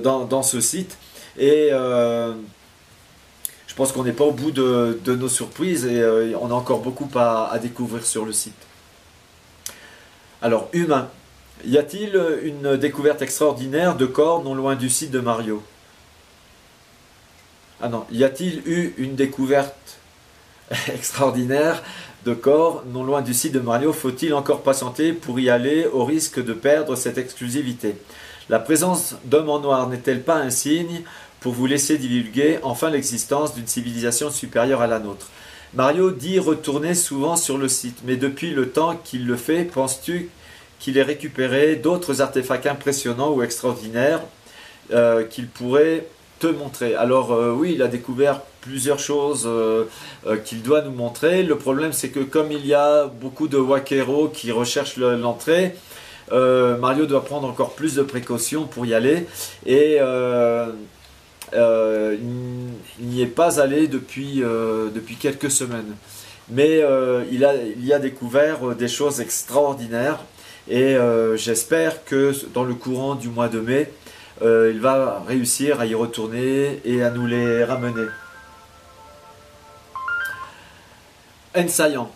S1: dans ce site. Et je pense qu'on n'est pas au bout de nos surprises et on a encore beaucoup à découvrir sur le site. Alors, humain. Y a-t-il une découverte extraordinaire de corps non loin du site de Mario? Ah non, y a-t-il eu une découverte extraordinaire de corps non loin du site de Mario? Faut-il encore patienter pour y aller au risque de perdre cette exclusivité? La présence d'hommes en noir n'est-elle pas un signe pour vous laisser divulguer enfin l'existence d'une civilisation supérieure à la nôtre? Mario dit retourner souvent sur le site, mais depuis le temps qu'il le fait, penses-tu qu'il ait récupéré d'autres artefacts impressionnants ou extraordinaires qu'il pourrait te montrer? Alors oui, il a découvert plusieurs choses qu'il doit nous montrer. Le problème, c'est que comme il y a beaucoup de wackero qui recherchent l'entrée, Mario doit prendre encore plus de précautions pour y aller. Et il n'y est pas allé depuis quelques semaines. Mais il y a découvert des choses extraordinaires. Et j'espère que dans le courant du mois de mai, il va réussir à y retourner et à nous les ramener. Ensayan.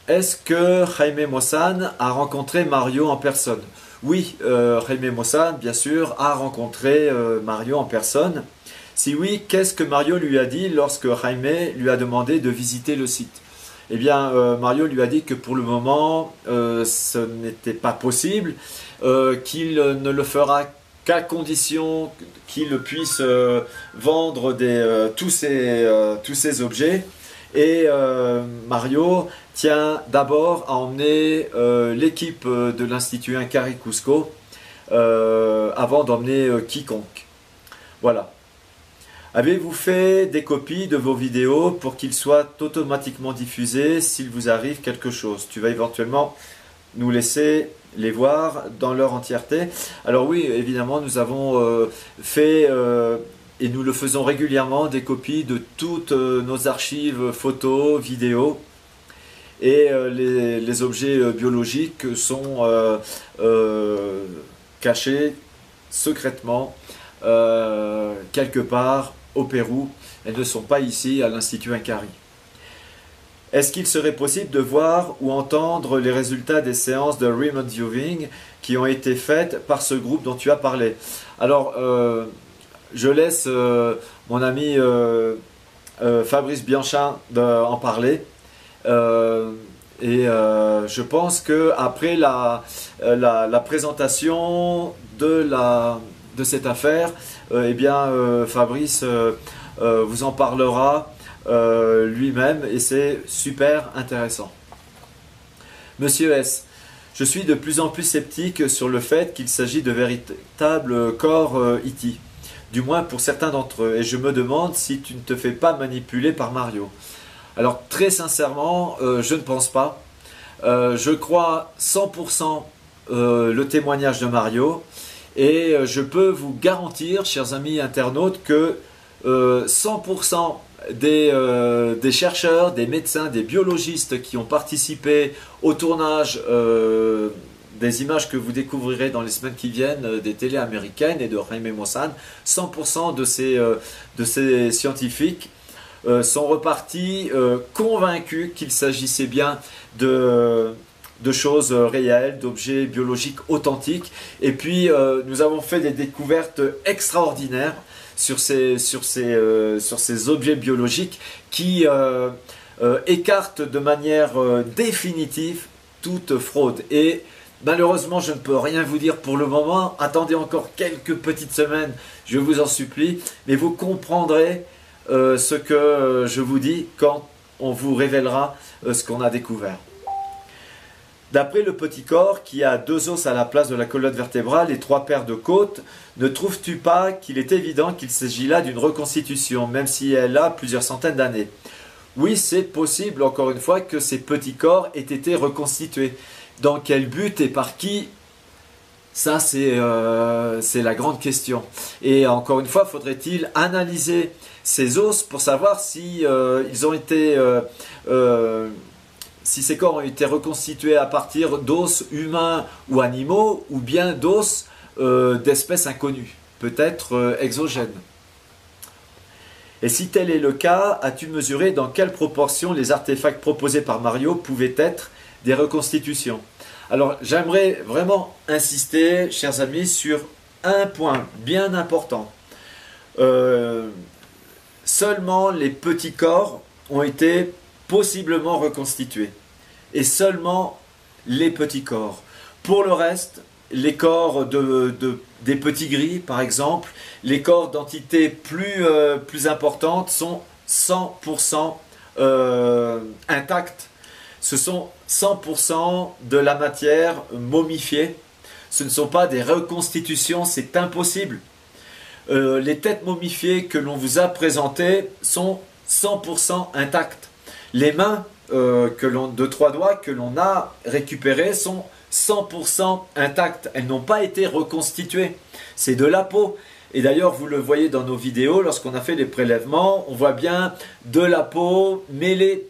S1: Est-ce que Jaime Maussan a rencontré Mario en personne? Oui, Jaime Maussan, bien sûr, a rencontré Mario en personne. Si oui, qu'est-ce que Mario lui a dit lorsque Jaime lui a demandé de visiter le site? Eh bien, Mario lui a dit que pour le moment, ce n'était pas possible, qu'il ne le fera qu'à condition qu'il puisse vendre tous ces objets. Et Mario tient d'abord à emmener l'équipe de l'Institut Inkari Cusco avant d'emmener quiconque. Voilà. Avez-vous fait des copies de vos vidéos pour qu'ils soient automatiquement diffusés s'il vous arrive quelque chose? Tu vas éventuellement nous laisser les voir dans leur entièreté. Alors oui, évidemment, nous avons fait, et nous le faisons régulièrement, des copies de toutes nos archives photos, vidéos. Et les objets biologiques sont cachés secrètement quelque part au Pérou. Elles ne sont pas ici à l'Institut Inkari. Est-ce qu'il serait possible de voir ou entendre les résultats des séances de remote viewing qui ont été faites par ce groupe dont tu as parlé? Alors, je laisse mon ami Fabrice Bianchin en parler. Je pense que après la présentation de cette affaire, eh bien Fabrice vous en parlera lui-même et c'est super intéressant. Monsieur S, je suis de plus en plus sceptique sur le fait qu'il s'agit de véritables corps E.T., du moins pour certains d'entre eux, et je me demande si tu ne te fais pas manipuler par Mario. Alors très sincèrement, je ne pense pas. Je crois 100% le témoignage de Mario. Et je peux vous garantir, chers amis internautes, que 100% des chercheurs, des médecins, des biologistes qui ont participé au tournage des images que vous découvrirez dans les semaines qui viennent des télés américaines et de Jaime Maussan, 100% de ces scientifiques sont repartis convaincus qu'il s'agissait bien de choses réelles, d'objets biologiques authentiques. Et puis nous avons fait des découvertes extraordinaires sur ces objets biologiques qui écartent de manière définitive toute fraude. Et malheureusement, je ne peux rien vous dire pour le moment. Attendez encore quelques petites semaines, je vous en supplie. Mais vous comprendrez ce que je vous dis quand on vous révélera ce qu'on a découvert. D'après le petit corps, qui a 2 os à la place de la colonne vertébrale et 3 paires de côtes, ne trouves-tu pas qu'il est évident qu'il s'agit là d'une reconstitution, même si elle a plusieurs centaines d'années? Oui, c'est possible, encore une fois, que ces petits corps aient été reconstitués. Dans quel but et par qui? Ça, c'est la grande question. Et encore une fois, faudrait-il analyser ces os pour savoir si ils ont été... si ces corps ont été reconstitués à partir d'os humains ou animaux, ou bien d'os d'espèces inconnues, peut-être exogènes. Et si tel est le cas, as-tu mesuré dans quelle proportion les artefacts proposés par Mario pouvaient être des reconstitutions? Alors j'aimerais vraiment insister, chers amis, sur un point bien important. Seulement les petits corps ont été possiblement reconstitués. Et seulement les petits corps. Pour le reste, les corps des petits gris, par exemple, les corps d'entités plus importantes sont 100% intacts. Ce sont 100% de la matière momifiée. Ce ne sont pas des reconstitutions, c'est impossible. Les têtes momifiées que l'on vous a présentées sont 100% intactes. Les mains de 3 doigts que l'on a récupérées sont 100% intactes. Elles n'ont pas été reconstituées. C'est de la peau. Et d'ailleurs, vous le voyez dans nos vidéos, lorsqu'on a fait les prélèvements, on voit bien de la peau mêlée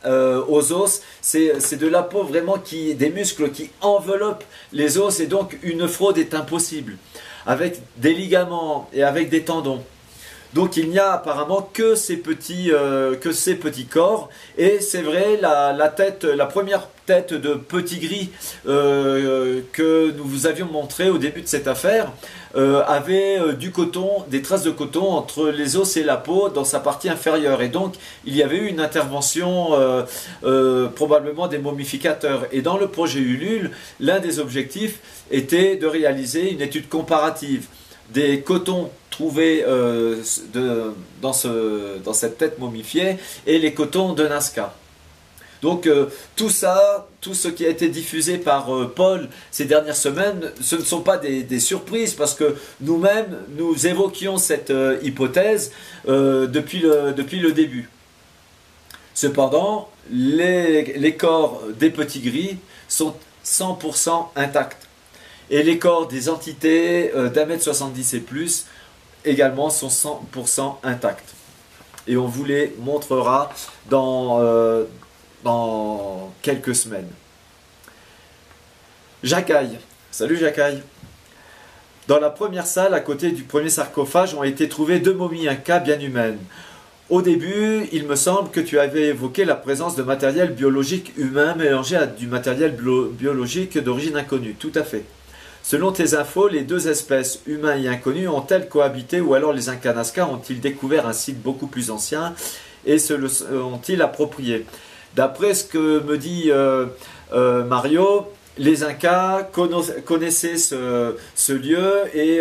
S1: aux os. C'est de la peau vraiment des muscles qui enveloppent les os, et donc une fraude est impossible. Avec des ligaments et avec des tendons. Donc il n'y a apparemment que ces petits corps. Et c'est vrai, la première tête de petit gris que nous vous avions montré au début de cette affaire avait du coton, des traces de coton entre les os et la peau dans sa partie inférieure. Et donc il y avait eu une intervention probablement des momificateurs. Et dans le projet Ulule, l'un des objectifs était de réaliser une étude comparative des cotons trouvés dans cette tête momifiée et les cotons de Nazca. Donc tout ce qui a été diffusé par Paul ces dernières semaines, ce ne sont pas des surprises, parce que nous-mêmes, nous évoquions cette hypothèse depuis le début. Cependant, les corps des petits gris sont 100% intacts. Et les corps des entités d'1,70 m et plus également sont 100% intacts. Et on vous les montrera dans quelques semaines. Jacaille. Salut Jacaille. Dans la première salle, à côté du premier sarcophage, ont été trouvées 2 momies incas bien humaines. Au début, il me semble que tu avais évoqué la présence de matériel biologique humain mélangé à du matériel biologique d'origine inconnue. Tout à fait. Selon tes infos, les 2 espèces, humains et inconnus, ont-elles cohabité, ou alors les Incas Nazca ont-ils découvert un site beaucoup plus ancien et se le ont-ils approprié? D'après ce que me dit Mario, les Incas connaissaient ce lieu et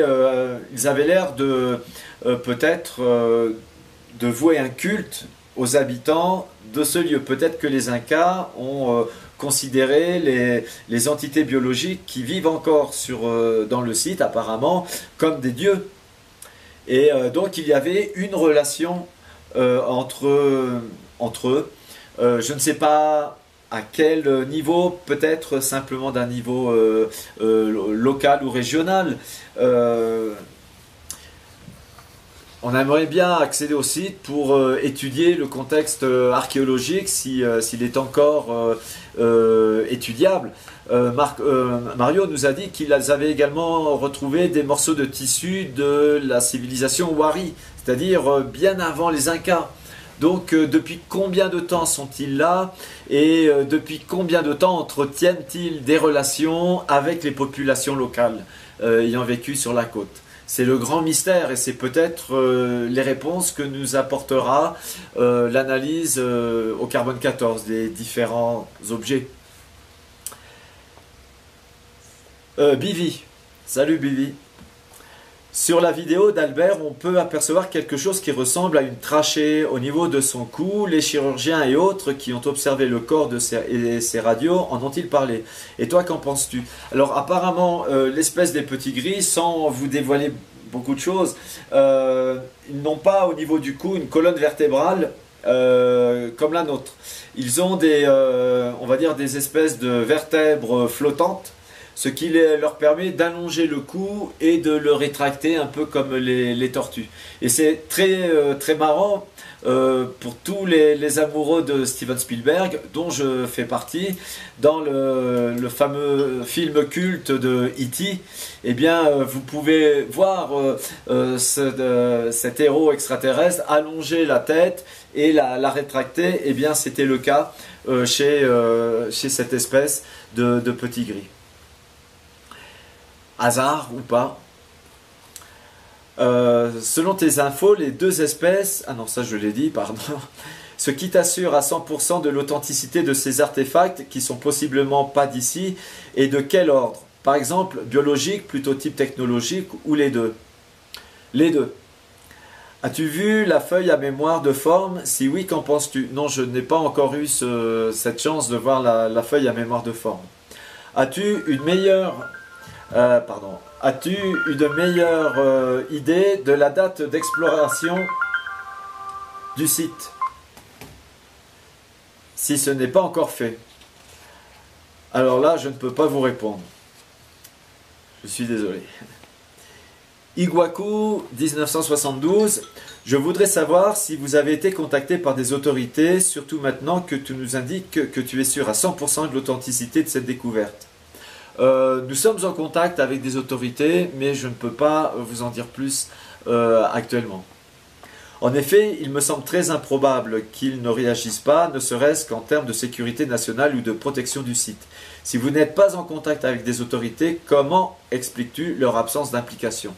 S1: ils avaient l'air de peut-être de vouer un culte aux habitants de ce lieu. Peut-être que les Incas ont considéré les entités biologiques qui vivent encore dans le site apparemment comme des dieux. Et donc il y avait une relation entre eux. Je ne sais pas à quel niveau, peut-être simplement d'un niveau local ou régional. On aimerait bien accéder au site pour étudier le contexte archéologique s'il est encore étudiable. Mario nous a dit qu'ils avaient également retrouvé des morceaux de tissu de la civilisation Wari, c'est-à-dire bien avant les Incas. Donc depuis combien de temps sont-ils là et depuis combien de temps entretiennent-ils des relations avec les populations locales ayant vécu sur la côte? C'est le grand mystère et c'est peut-être les réponses que nous apportera l'analyse au carbone 14 des différents objets. Bivi, salut Bivi. Sur la vidéo d'Albert, on peut apercevoir quelque chose qui ressemble à une trachée au niveau de son cou. Les chirurgiens et autres qui ont observé le corps de ces radios en ont-ils parlé? Et toi, qu'en penses-tu? Alors apparemment, l'espèce des petits gris, sans vous dévoiler beaucoup de choses, ils n'ont pas au niveau du cou une colonne vertébrale comme la nôtre. Ils ont on va dire des espèces de vertèbres flottantes, ce qui leur permet d'allonger le cou et de le rétracter un peu comme les tortues. Et c'est très marrant pour tous les amoureux de Steven Spielberg, dont je fais partie, dans le fameux film culte de E.T., eh bien, vous pouvez voir cet héros extraterrestre allonger la tête et la rétracter. Eh bien, c'était le cas chez cette espèce de petit gris. Hasard ou pas? Selon tes infos, les deux espèces, ah non ça je l'ai dit, pardon, ce qui t'assure à 100% de l'authenticité de ces artefacts qui sont possiblement pas d'ici, et de quel ordre? Par exemple, biologique, plutôt type technologique, ou les deux? Les deux. As-tu vu la feuille à mémoire de forme? Si oui, qu'en penses-tu? Non, je n'ai pas encore eu cette chance de voir la feuille à mémoire de forme. As-tu une meilleure... As-tu une meilleure idée de la date d'exploration du site, si ce n'est pas encore fait? Alors là, je ne peux pas vous répondre. Je suis désolé. Iguaku 1972, je voudrais savoir si vous avez été contacté par des autorités, surtout maintenant que tu nous indiques que tu es sûr à 100% de l'authenticité de cette découverte. Nous sommes en contact avec des autorités, mais je ne peux pas vous en dire plus actuellement. En effet, il me semble très improbable qu'ils ne réagissent pas, ne serait-ce qu'en termes de sécurité nationale ou de protection du site. Si vous n'êtes pas en contact avec des autorités, comment expliques-tu leur absence d'implication?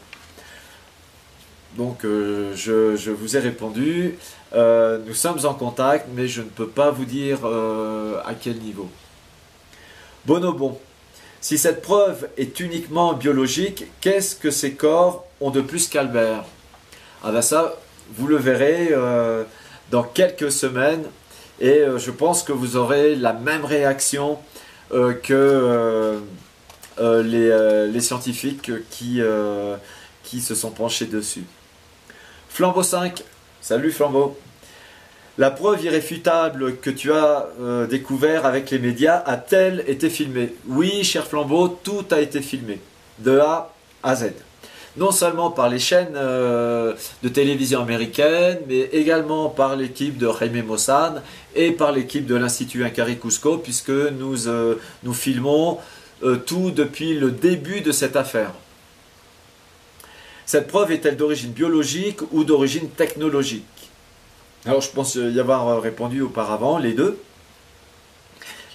S1: Donc je vous ai répondu, nous sommes en contact, mais je ne peux pas vous dire à quel niveau. Bonobon. Si cette preuve est uniquement biologique, qu'est-ce que ces corps ont de plus qu'Albert? Ah ben ça, vous le verrez dans quelques semaines et je pense que vous aurez la même réaction que les scientifiques qui se sont penchés dessus. Flambeau 5, salut Flambeau. La preuve irréfutable que tu as découvert avec les médias a-t-elle été filmée? Oui, cher Flambeau, tout a été filmé, de A à Z. Non seulement par les chaînes de télévision américaines, mais également par l'équipe de Jaime Maussan et par l'équipe de l'Institut Incari Cusco, puisque nous filmons tout depuis le début de cette affaire. Cette preuve est-elle d'origine biologique ou d'origine technologique? Alors je pense y avoir répondu auparavant, les deux.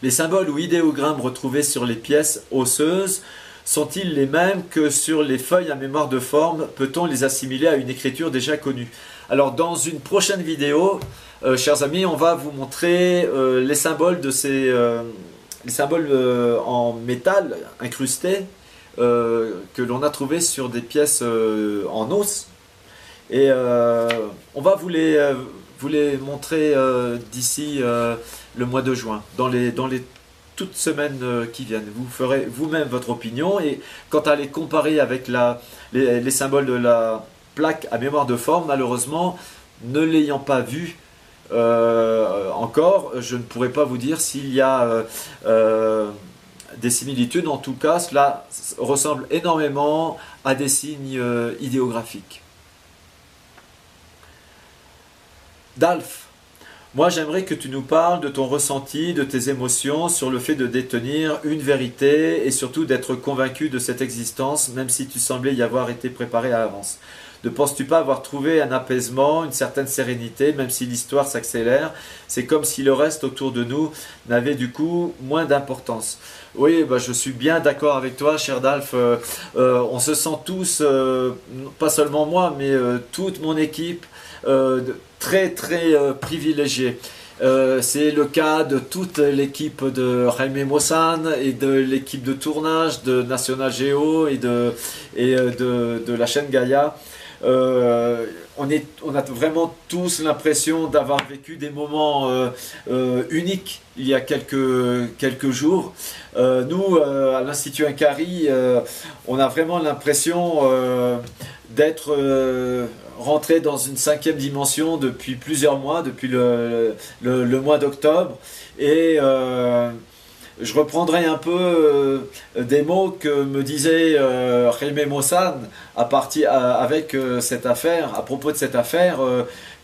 S1: Les symboles ou idéogrammes retrouvés sur les pièces osseuses sont-ils les mêmes que sur les feuilles à mémoire de forme? Peut-on les assimiler à une écriture déjà connue? Alors dans une prochaine vidéo, chers amis, on va vous montrer les symboles en métal incrustés que l'on a trouvés sur des pièces en os. Et on va vous les montrer d'ici le mois de juin, dans les toutes semaines qui viennent. Vous ferez vous-même votre opinion et quant à les comparer avec les symboles de la plaque à mémoire de forme, malheureusement, ne l'ayant pas vu encore, je ne pourrais pas vous dire s'il y a des similitudes. En tout cas, cela ressemble énormément à des signes idéographiques. Dalf, moi j'aimerais que tu nous parles de ton ressenti, de tes émotions sur le fait de détenir une vérité et surtout d'être convaincu de cette existence, même si tu semblais y avoir été préparé à l'avance. Ne penses-tu pas avoir trouvé un apaisement, une certaine sérénité, même si l'histoire s'accélère? C'est comme si le reste autour de nous n'avait du coup moins d'importance. Oui, bah, je suis bien d'accord avec toi, cher Dalf. On se sent tous, pas seulement moi, mais toute mon équipe, très très privilégiée. C'est le cas de toute l'équipe de Jaime Maussan et de l'équipe de tournage de National Geo et de la chaîne Gaïa. On a vraiment tous l'impression d'avoir vécu des moments uniques il y a quelques jours. Nous, à l'Institut Inkari, on a vraiment l'impression d'être rentré dans une 5e dimension depuis plusieurs mois, depuis le mois d'octobre. Et je reprendrai un peu des mots que me disait Jaime Maussan avec cette affaire, à propos de cette affaire,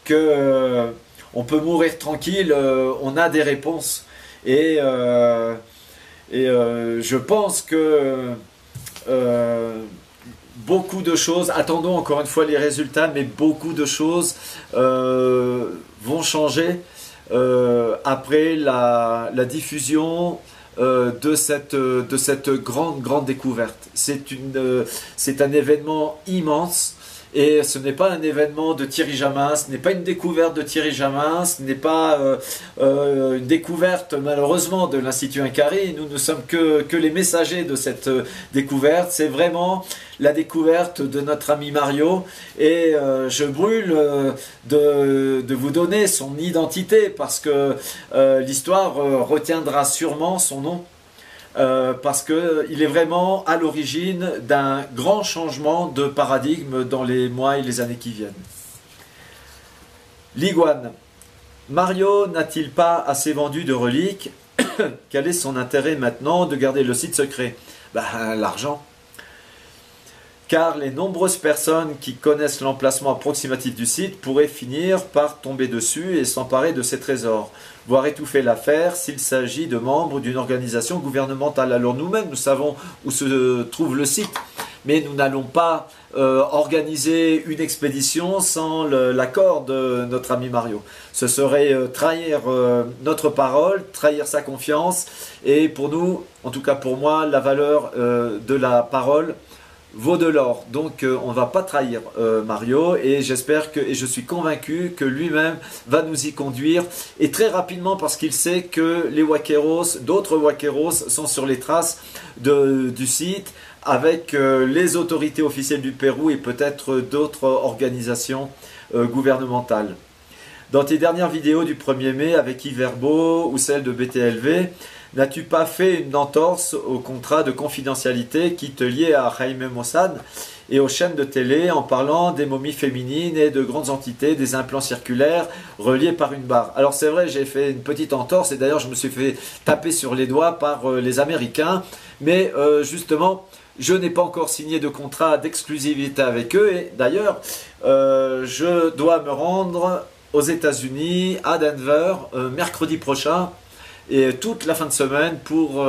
S1: que on peut mourir tranquille, on a des réponses. Et je pense que beaucoup de choses, attendons encore une fois les résultats, mais beaucoup de choses vont changer après la diffusion de cette grande découverte. C'est un événement immense. Et ce n'est pas un événement de Thierry Jamin, ce n'est pas une découverte de Thierry Jamin, ce n'est pas une découverte malheureusement de l'Institut Inkari. Nous ne sommes que les messagers de cette découverte. C'est vraiment la découverte de notre ami Mario. Et je brûle de vous donner son identité parce que l'histoire retiendra sûrement son nom. Parce qu'il est vraiment à l'origine d'un grand changement de paradigme dans les mois et les années qui viennent. Liguane, Mario n'a-t-il pas assez vendu de reliques? Quel est son intérêt maintenant de garder le site secret? L'argent. Car les nombreuses personnes qui connaissent l'emplacement approximatif du site pourraient finir par tomber dessus et s'emparer de ces trésors, voire étouffer l'affaire s'il s'agit de membres d'une organisation gouvernementale. Alors nous-mêmes, nous savons où se trouve le site, mais nous n'allons pas organiser une expédition sans l'accord de notre ami Mario. Ce serait trahir notre parole, trahir sa confiance, et pour nous, en tout cas pour moi, la valeur de la parole vaut de l'or. Donc on ne va pas trahir Mario, et j'espère et je suis convaincu que lui-même va nous y conduire, et très rapidement, parce qu'il sait que les Waqueros, d'autres Waqueros sont sur les traces du site avec les autorités officielles du Pérou et peut-être d'autres organisations gouvernementales. Dans tes dernières vidéos du 1er mai avec Yves Verbeau ou celle de BTLV, n'as-tu pas fait une entorse au contrat de confidentialité qui te liait à Jaime Maussan et aux chaînes de télé en parlant des momies féminines et de grandes entités, des implants circulaires reliés par une barre? Alors c'est vrai, j'ai fait une petite entorse, et d'ailleurs je me suis fait taper sur les doigts par les Américains, mais justement je n'ai pas encore signé de contrat d'exclusivité avec eux, et d'ailleurs je dois me rendre aux États-Unis, à Denver, mercredi prochain, et toute la fin de semaine pour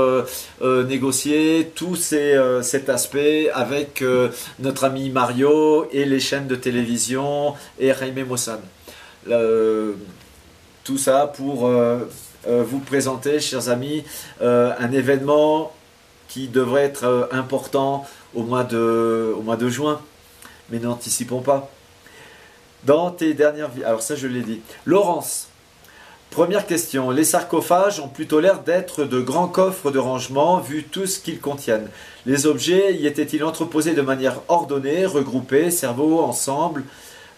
S1: négocier tout cet aspect avec notre ami Mario et les chaînes de télévision et Jaime Maussan. Tout ça pour vous présenter, chers amis, un événement qui devrait être important au mois de juin, mais n'anticipons pas. Dans tes dernières vies, alors ça je l'ai dit. Laurence, première question. Les sarcophages ont plutôt l'air d'être de grands coffres de rangement vu tout ce qu'ils contiennent. Les objets y étaient-ils entreposés de manière ordonnée, regroupés, cerveau ensemble,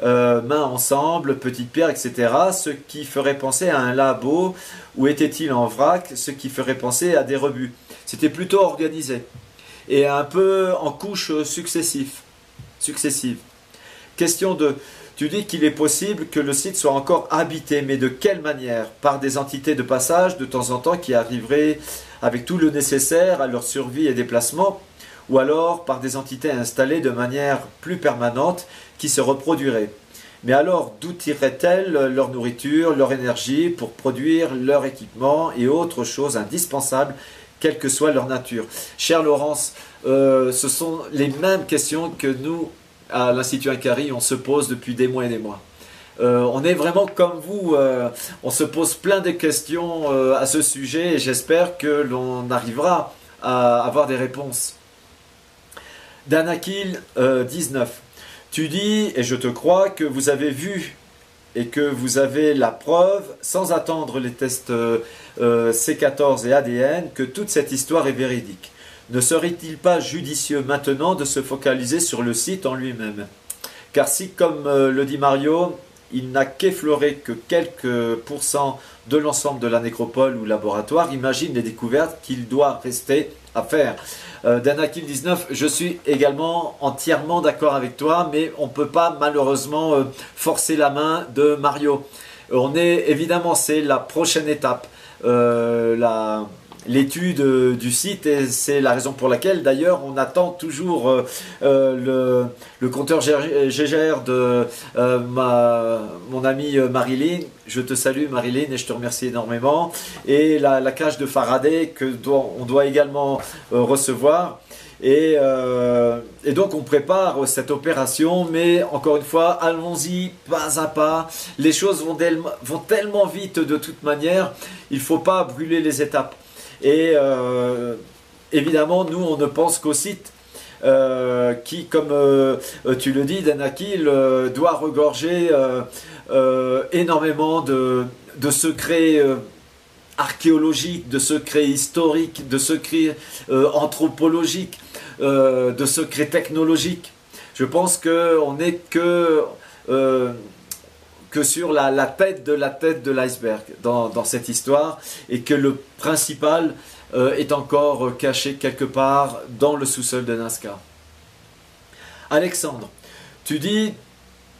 S1: mains ensemble, petites pierres, etc. Ce qui ferait penser à un labo, ou était-il en vrac, ce qui ferait penser à des rebuts? C'était plutôt organisé et un peu en couches successives. Question 2. Tu dis qu'il est possible que le site soit encore habité, mais de quelle manière? Par des entités de passage de temps en temps qui arriveraient avec tout le nécessaire à leur survie et déplacement, ou alors par des entités installées de manière plus permanente qui se reproduiraient? Mais alors, d'où tireraient-elles leur nourriture, leur énergie pour produire leur équipement et autres choses indispensables, quelle que soit leur nature? Chère Laurence, ce sont les mêmes questions que nous, à l'Institut Incari, on se pose depuis des mois et des mois. On est vraiment comme vous, on se pose plein de questions à ce sujet et j'espère que l'on arrivera à avoir des réponses. Danakil 19. Tu dis, et je te crois, que vous avez vu et que vous avez la preuve, sans attendre les tests C14 et ADN, que toute cette histoire est véridique. Ne serait-il pas judicieux maintenant de se focaliser sur le site en lui-même? Car si, comme le dit Mario, il n'a qu'effleuré que quelques pourcents de l'ensemble de la nécropole ou laboratoire, imagine les découvertes qu'il doit rester à faire. Danakil 19, je suis également entièrement d'accord avec toi, mais on ne peut pas malheureusement forcer la main de Mario. Évidemment, c'est la prochaine étape, l'étude du site, et c'est la raison pour laquelle d'ailleurs on attend toujours le compteur Gégère de mon amie Marilyn. Je te salue Marilyn et je te remercie énormément, et la cage de Faraday on doit également recevoir. Et donc on prépare cette opération, mais encore une fois, allons-y pas à pas. Les choses vont tellement vite de toute manière, il ne faut pas brûler les étapes. Et évidemment, nous, on ne pense qu'au site qui, comme tu le dis, Danakil, doit regorger énormément de secrets archéologiques, de secrets historiques, de secrets anthropologiques, de secrets technologiques. Je pense qu'on n'est que sur la tête de l'iceberg dans cette histoire, et que le principal est encore caché quelque part dans le sous-sol de Nazca. Alexandre, tu dis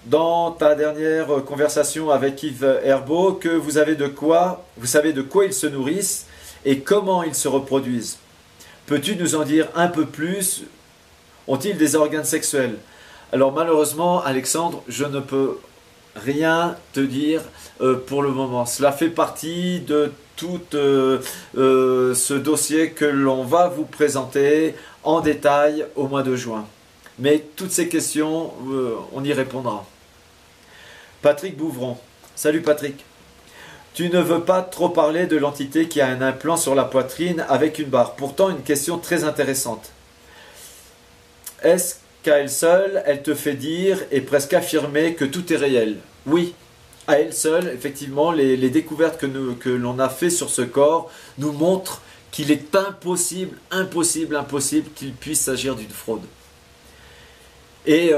S1: dans ta dernière conversation avec Yves Herbeau que vous savez de quoi ils se nourrissent et comment ils se reproduisent. Peux-tu nous en dire un peu plus? Ont-ils des organes sexuels? Alors malheureusement, Alexandre, je ne peux rien te dire pour le moment. Cela fait partie de tout ce dossier que l'on va vous présenter en détail au mois de juin. Mais toutes ces questions, on y répondra. Patrick Bouvron. Salut Patrick. Tu ne veux pas trop parler de l'entité qui a un implant sur la poitrine avec une barre. Pourtant, une question très intéressante. Est-ce qu'à elle seule, elle te fait dire et presque affirmer que tout est réel? Oui, à elle seule, effectivement, les découvertes que l'on a fait sur ce corps nous montrent qu'il est impossible qu'il puisse s'agir d'une fraude. Et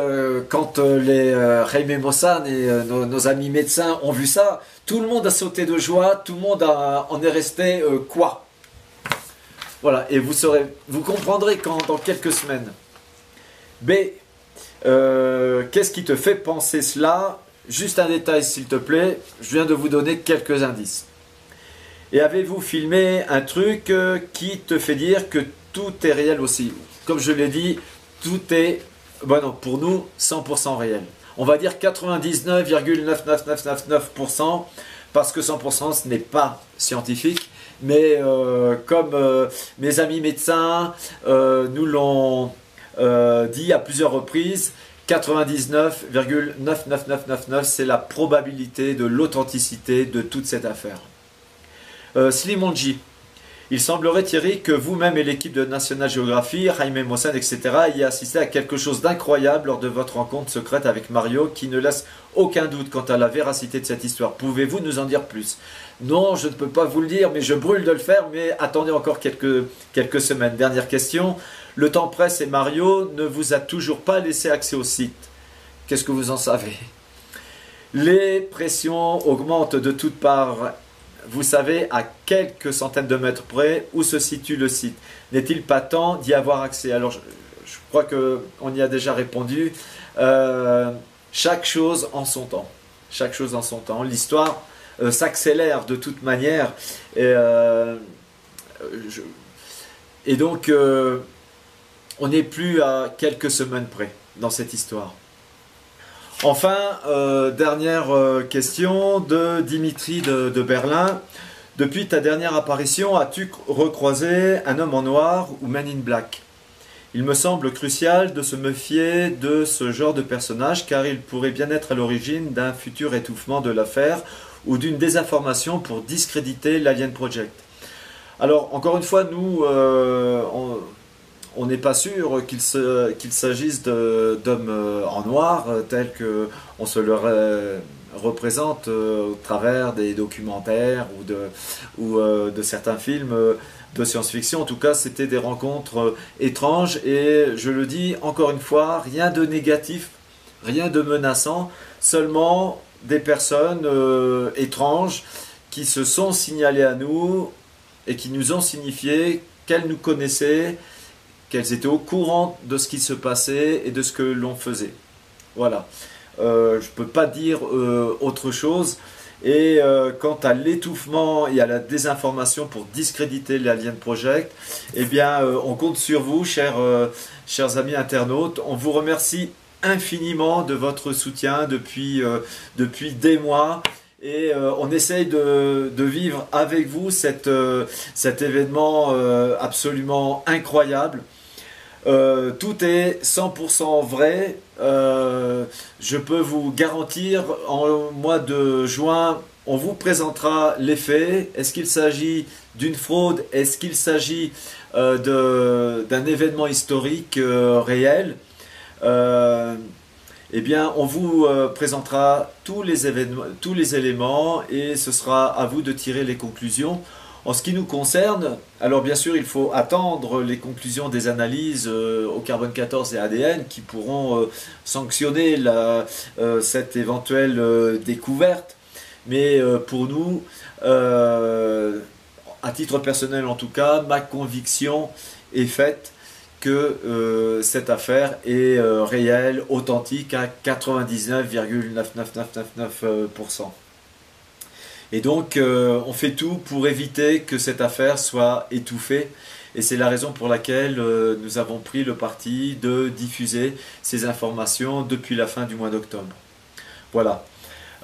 S1: quand les Jaime Maussan et nos amis médecins ont vu ça, tout le monde a sauté de joie, tout le monde en est resté quoi? Voilà, et vous comprendrez dans quelques semaines. B. Qu'est-ce qui te fait penser cela? Juste un détail s'il te plaît, je viens de vous donner quelques indices. Et avez-vous filmé un truc qui te fait dire que tout est réel aussi? Comme je l'ai dit, tout est, bon non, pour nous, 100% réel. On va dire 99,99999%, parce que 100% ce n'est pas scientifique, mais comme mes amis médecins nous l'ont dit à plusieurs reprises, 99,99999, c'est la probabilité de l'authenticité de toute cette affaire. Slimonji, il semblerait Thierry que vous-même et l'équipe de National Geographic, Jaime Maussan, etc. ayez assisté à quelque chose d'incroyable lors de votre rencontre secrète avec Mario qui ne laisse aucun doute quant à la véracité de cette histoire. Pouvez-vous nous en dire plus? Non, je ne peux pas vous le dire, mais je brûle de le faire, mais attendez encore quelques semaines. Dernière question. Le temps presse et Mario ne vous a toujours pas laissé accès au site. Qu'est-ce que vous en savez? Les pressions augmentent de toutes parts. Vous savez à quelques centaines de mètres près où se situe le site. N'est-il pas temps d'y avoir accès? Alors je crois qu'on y a déjà répondu. Chaque chose en son temps. Chaque chose en son temps. L'histoire s'accélère de toute manière. Et donc... on n'est plus à quelques semaines près dans cette histoire. Enfin, dernière question de Dimitri de Berlin. Depuis ta dernière apparition, as-tu recroisé un homme en noir ou Men in Black? Il me semble crucial de se méfier de ce genre de personnage car il pourrait bien être à l'origine d'un futur étouffement de l'affaire ou d'une désinformation pour discréditer l'Alien Project. Alors, encore une fois, nous, on n'est pas sûr qu'il s'agisse d'hommes en noir tels qu'on se le représente au travers des documentaires ou de certains films de science-fiction. En tout cas, c'était des rencontres étranges et je le dis encore une fois, rien de négatif, rien de menaçant, seulement des personnes étranges qui se sont signalées à nous et qui nous ont signifié qu'elles nous connaissaient, qu'elles étaient au courant de ce qui se passait et de ce que l'on faisait. Voilà. Je ne peux pas dire autre chose. Et quant à l'étouffement et à la désinformation pour discréditer l'Alien Project, eh bien, on compte sur vous, chers amis internautes. On vous remercie infiniment de votre soutien depuis des mois. Et on essaye de vivre avec vous cet événement absolument incroyable. Tout est 100% vrai. Je peux vous garantir, en mois de juin, on vous présentera les faits. Est-ce qu'il s'agit d'une fraude? Est-ce qu'il s'agit d'un événement historique réel? Eh bien, on vous présentera tous les éléments et ce sera à vous de tirer les conclusions. En ce qui nous concerne, alors bien sûr, il faut attendre les conclusions des analyses au carbone 14 et ADN qui pourront sanctionner cette éventuelle découverte. Mais pour nous, à titre personnel en tout cas, ma conviction est faite que cette affaire est réelle, authentique à 99,99999%. Et donc on fait tout pour éviter que cette affaire soit étouffée et c'est la raison pour laquelle nous avons pris le parti de diffuser ces informations depuis la fin du mois d'octobre. Voilà.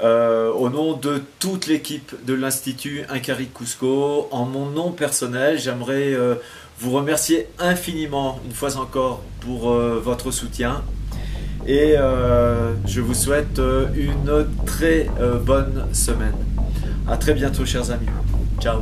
S1: Au nom de toute l'équipe de l'Institut Inkari Cusco, en mon nom personnel, j'aimerais vous remercier infiniment une fois encore pour votre soutien et je vous souhaite une très bonne semaine. À très bientôt, chers amis. Ciao.